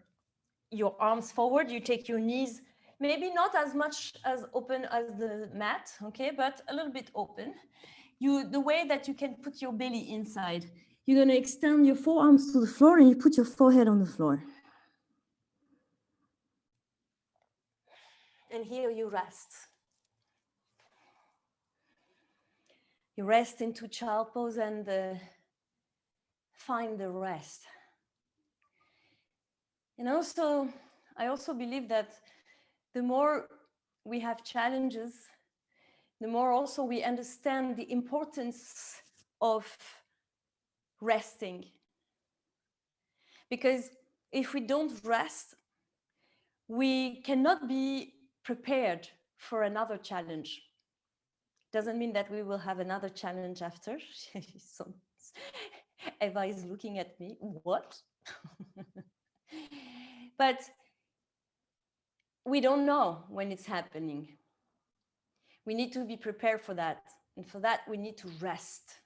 arms forward, you take your knees, maybe not as much as open as the mat, okay, but a little bit open. The way that you can put your belly inside. You're gonna extend your forearms to the floor and you put your forehead on the floor. And here you rest. You rest into child pose and find the rest. And also, I also believe that the more we have challenges, the more also we understand the importance of resting. Because if we don't rest, we cannot be prepared for another challenge. Doesn't mean that we will have another challenge after. So Eva is looking at me, what? But we don't know when it's happening. We need to be prepared for that. And for that, we need to rest.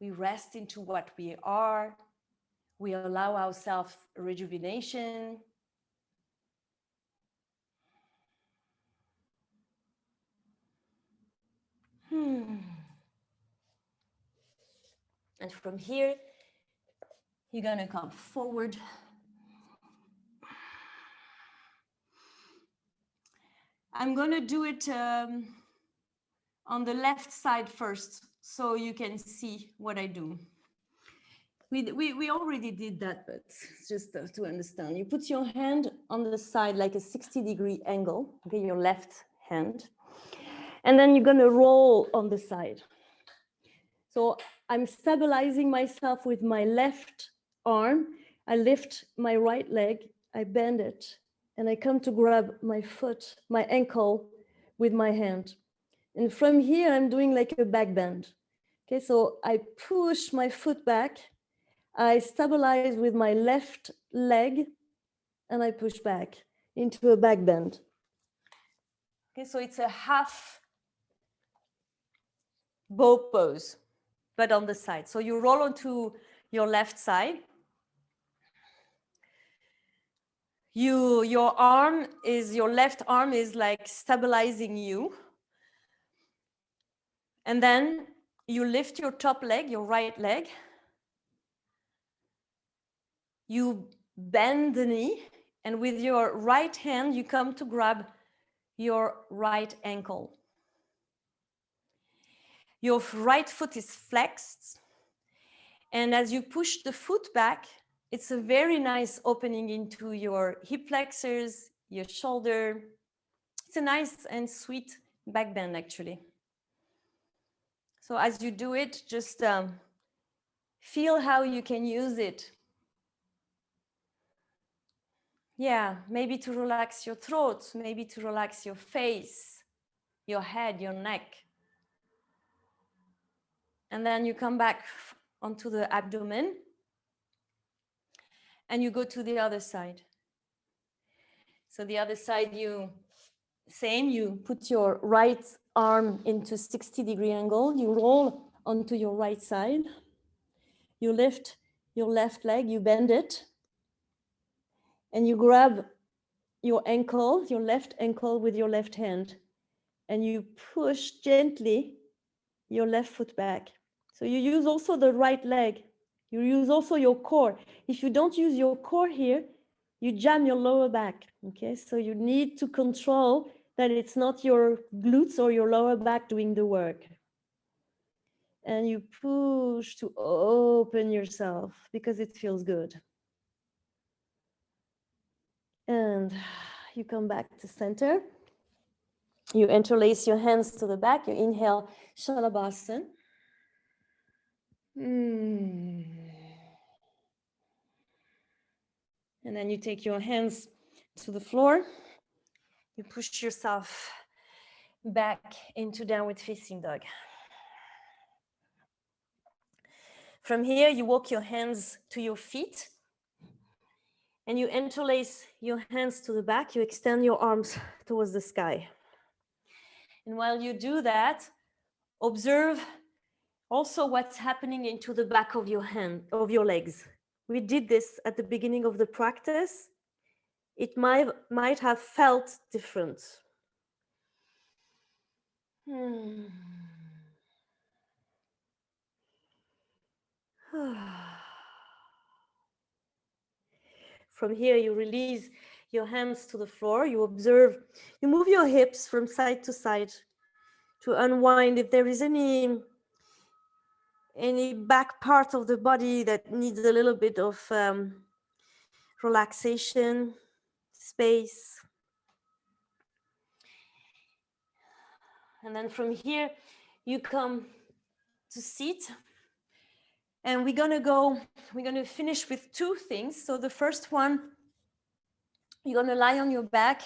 We rest into what we are. We allow ourselves rejuvenation. And from here, you're gonna come forward. I'm gonna do it on the left side first, so you can see what I do. We already did that, but just to understand. You put your hand on the side like a 60-degree angle, okay, your left hand. And then you're gonna roll on the side. So I'm stabilizing myself with my left arm. I lift my right leg, I bend it, and I come to grab my foot, my ankle with my hand. And from here, I'm doing like a back bend. Okay, so I push my foot back, I stabilize with my left leg, and I push back into a back bend. Okay, so it's a half bow pose, but on the side. So you roll onto your left side. Your left arm is like stabilizing you. And then you lift your top leg, your right leg. You bend the knee, and with your right hand, you come to grab your right ankle. Your right foot is flexed. And as you push the foot back, it's a very nice opening into your hip flexors, your shoulder. It's a nice and sweet back bend, actually. So as you do it, just feel how you can use it. Yeah, maybe to relax your throat, maybe to relax your face, your head, your neck. And then you come back onto the abdomen and you go to the other side. So the other side, you put your right arm into 60-degree angle, you roll onto your right side, you lift your left leg, you bend it, and you grab your ankle, your left ankle with your left hand, and you push gently your left foot back. So you use also the right leg. You use also your core. If you don't use your core here, you jam your lower back. Okay, so you need to control that it's not your glutes or your lower back doing the work. And you push to open yourself because it feels good. And you come back to center. You interlace your hands to the back. You inhale, Shalabhasana. And then you take your hands to the floor. You push yourself back into downward facing dog. From here, you walk your hands to your feet and you interlace your hands to the back. You extend your arms towards the sky. And while you do that, observe also what's happening into the back of your legs. We did this at the beginning of the practice. It might have felt different. From here, you release your hands to the floor. You observe, you move your hips from side to side to unwind if there is any back part of the body that needs a little bit of relaxation, space. And then from here, you come to sit. And we're gonna finish with two things. So the first one, you're gonna lie on your back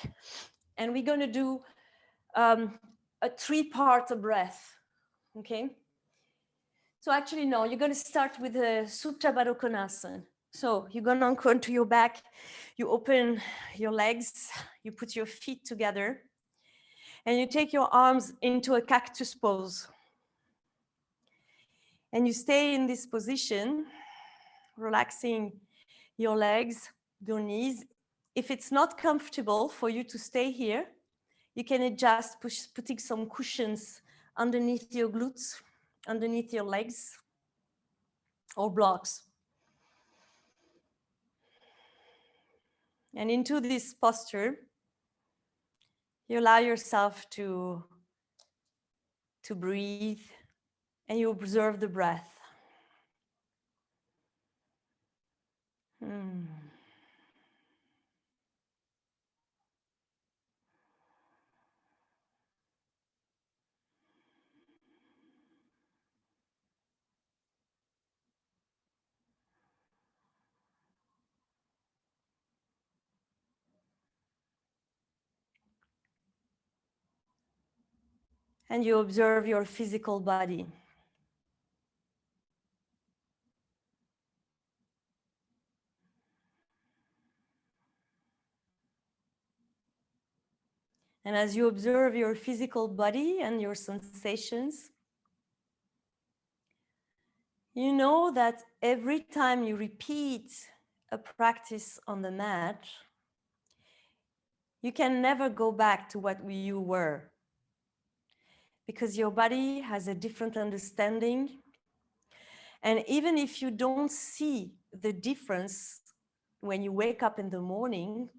and we're gonna do a 3-part breath, okay? So actually, no, you're gonna start with a Supta Baddha Konasana. So you're gonna anchor onto your back, you open your legs, you put your feet together, and you take your arms into a cactus pose. And you stay in this position, relaxing your legs, your knees. If it's not comfortable for you to stay here, you can adjust, putting some cushions underneath your glutes, underneath your legs, or blocks. And into this posture, you allow yourself to breathe and you observe the breath. And you observe your physical body. And as you observe your physical body and your sensations, you know that every time you repeat a practice on the mat, you can never go back to what you were, because your body has a different understanding. And even if you don't see the difference when you wake up in the morning,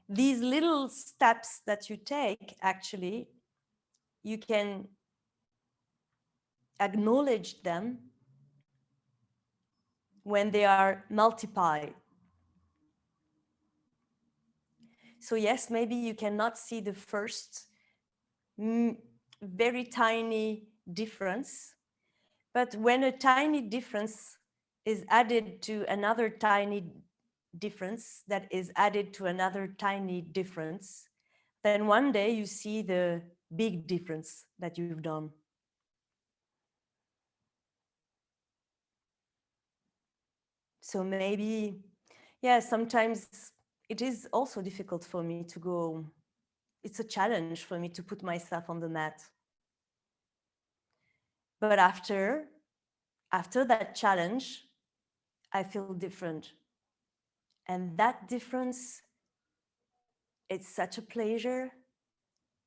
these little steps that you take, actually, you can acknowledge them when they are multiplied. So yes, maybe you cannot see the first very tiny difference, but when a tiny difference is added to another tiny difference that is added to another tiny difference, then one day you see the big difference that you've done. So maybe, yeah, sometimes it is also difficult for me to go, it's a challenge for me to put myself on the mat. But after that challenge, I feel different. And that difference, it's such a pleasure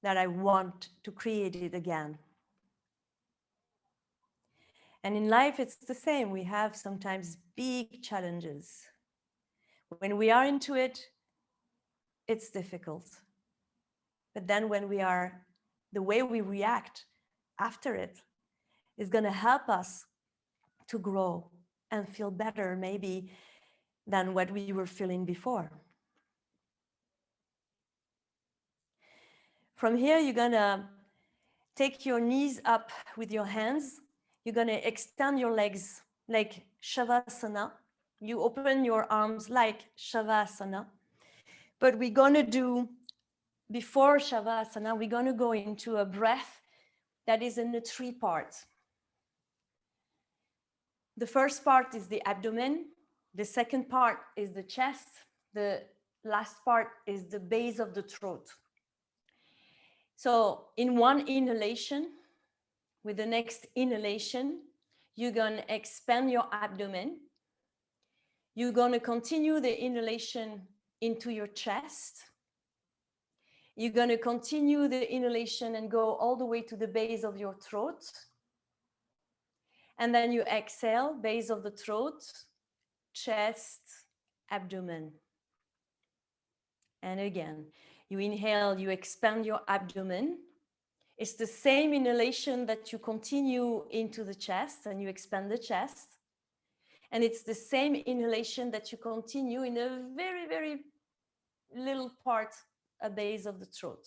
that I want to create it again. And in life, it's the same. We have sometimes big challenges. When we are into it, it's difficult. But then when we are, the way we react after it is going to help us to grow and feel better maybe than what we were feeling before. From here, you're going to take your knees up with your hands. You're going to extend your legs like Shavasana. You open your arms like Shavasana. But we're going to do, before Shavasana, we're going to go into a breath that is in the 3 parts. The first part is the abdomen. The second part is the chest. The last part is the base of the throat. So in one inhalation, with the next inhalation, you're going to expand your abdomen. You're going to continue the inhalation into your chest. You're going to continue the inhalation and go all the way to the base of your throat. And then you exhale, base of the throat, chest, abdomen. And again, you inhale, you expand your abdomen. It's the same inhalation that you continue into the chest and you expand the chest. And it's the same inhalation that you continue in a very, very little part, a base of the throat.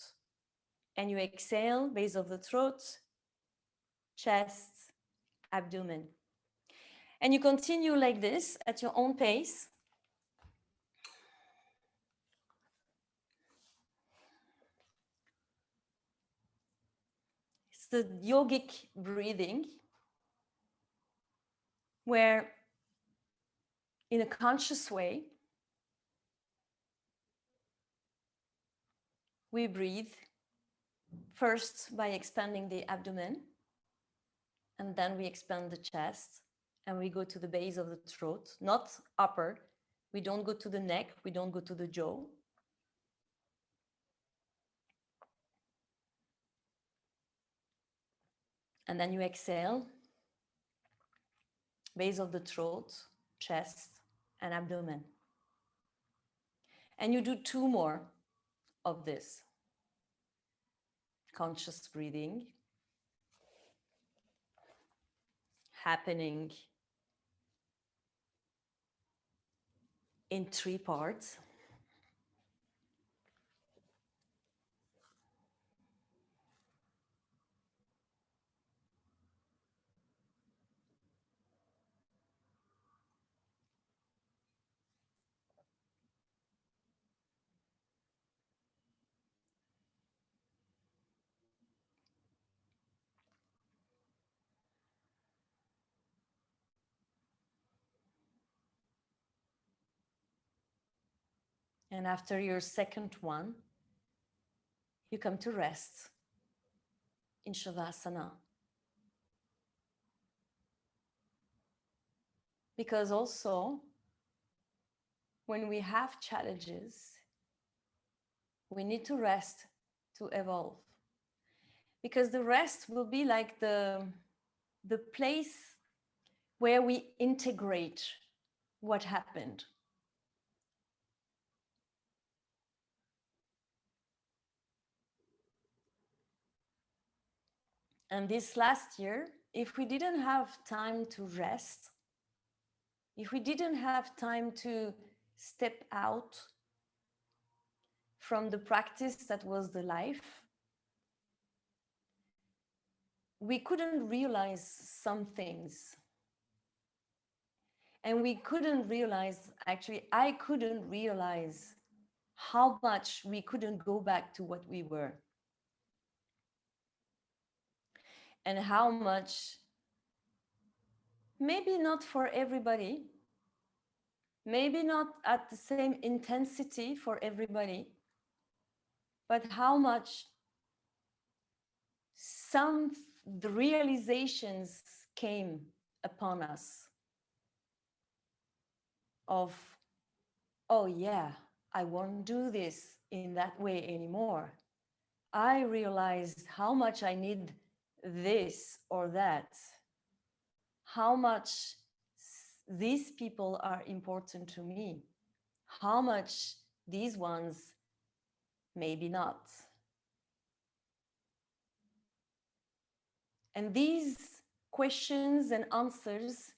And you exhale, base of the throat, chest, abdomen. And you continue like this at your own pace. It's the yogic breathing, where in a conscious way, we breathe first by expanding the abdomen, and then we expand the chest, and we go to the base of the throat, not upper. We don't go to the neck, we don't go to the jaw. And then you exhale, base of the throat, chest, and abdomen. And you do 2 more of this. Conscious breathing happening in 3 parts. And after your second one, you come to rest in Shavasana. Because also, when we have challenges, we need to rest to evolve. Because the rest will be like the place where we integrate what happened. And this last year, if we didn't have time to rest, if we didn't have time to step out from the practice that was the life, we couldn't realize some things. And we couldn't realize, actually, I couldn't realize how much we couldn't go back to what we were. And how much, maybe not for everybody, maybe not at the same intensity for everybody, but how much the realizations came upon us of, oh yeah, I won't do this in that way anymore. I realized how much I need this or that, how much these people are important to me, how much these ones maybe not. And these questions and answers,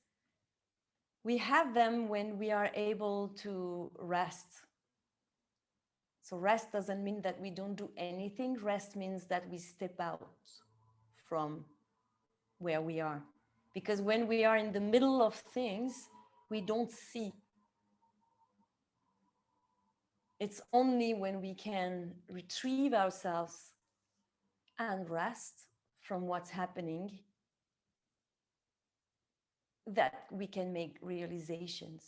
we have them when we are able to rest. So rest doesn't mean that we don't do anything. Rest means that we step out from where we are. Because when we are in the middle of things, we don't see. It's only when we can retrieve ourselves and rest from what's happening that we can make realizations.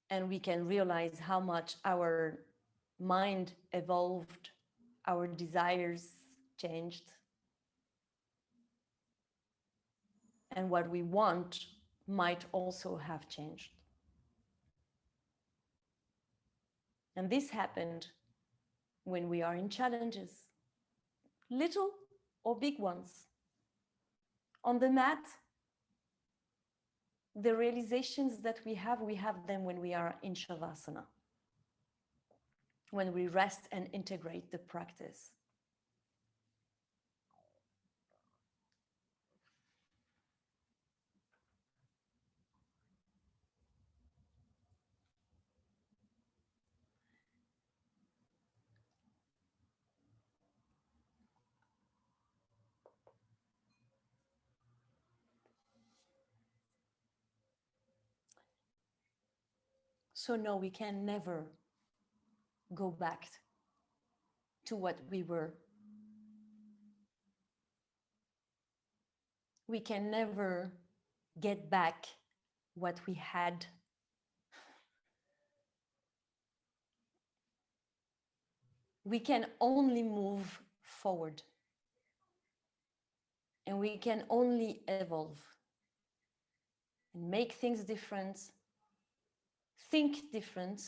And we can realize how much our mind evolved, our desires changed, and what we want might also have changed. And this happened when we are in challenges, little or big ones. On the mat, the realizations that we have them when we are in Shavasana, when we rest and integrate the practice. So no, we can never go back to what we were. We can never get back what we had. We can only move forward. And we can only evolve and make things different, think different,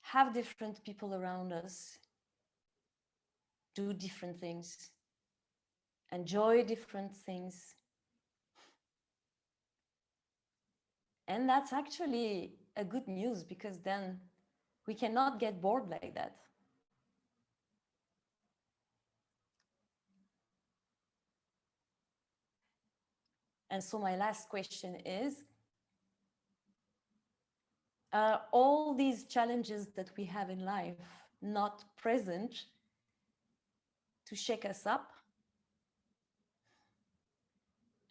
have different people around us, do different things, enjoy different things. And that's actually a good news, because then we cannot get bored like that. And so my last question is, are all these challenges that we have in life not present to shake us up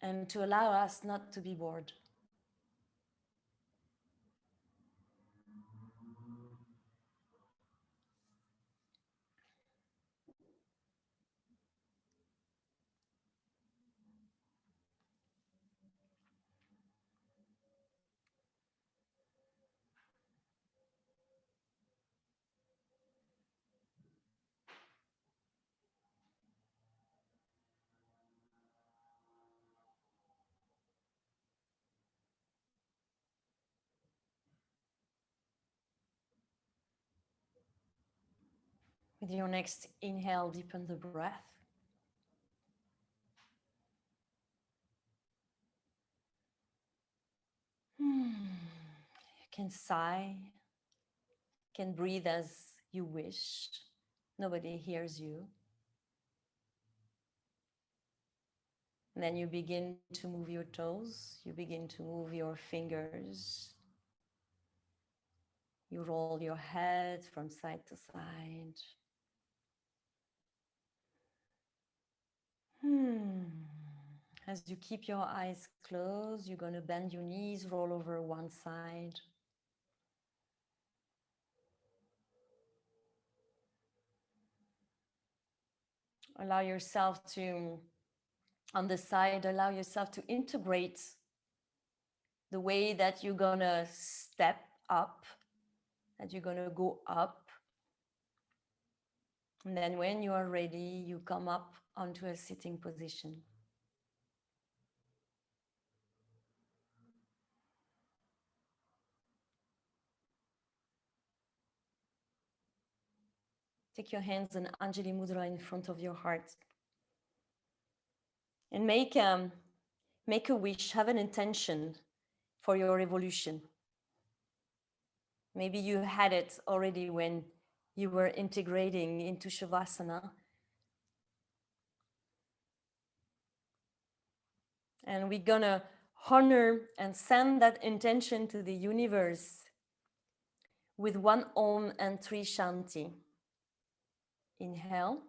and to allow us not to be bored? With your next inhale, deepen the breath. You can sigh, can breathe as you wish. Nobody hears you. And then you begin to move your toes, you begin to move your fingers. You roll your head from side to side. As you keep your eyes closed, you're going to bend your knees, roll over one side. Allow yourself to, on the side, allow yourself to integrate the way that you're going to step up, that you're going to go up. And then when you are ready, you come up onto a sitting position. Take your hands in Anjali Mudra in front of your heart. And make a wish, have an intention for your evolution. Maybe you had it already when you were integrating into Shavasana. And we're gonna honor and send that intention to the universe with 1 Om and 3 Shanti. Inhale.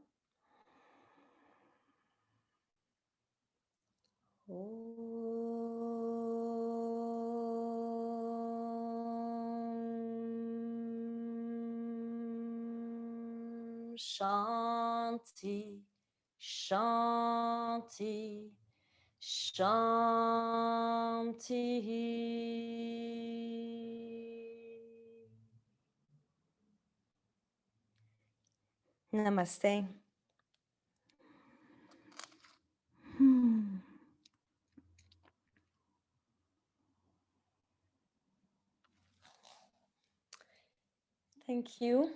Shanti, Shanti, Shanti. Namaste. Thank you.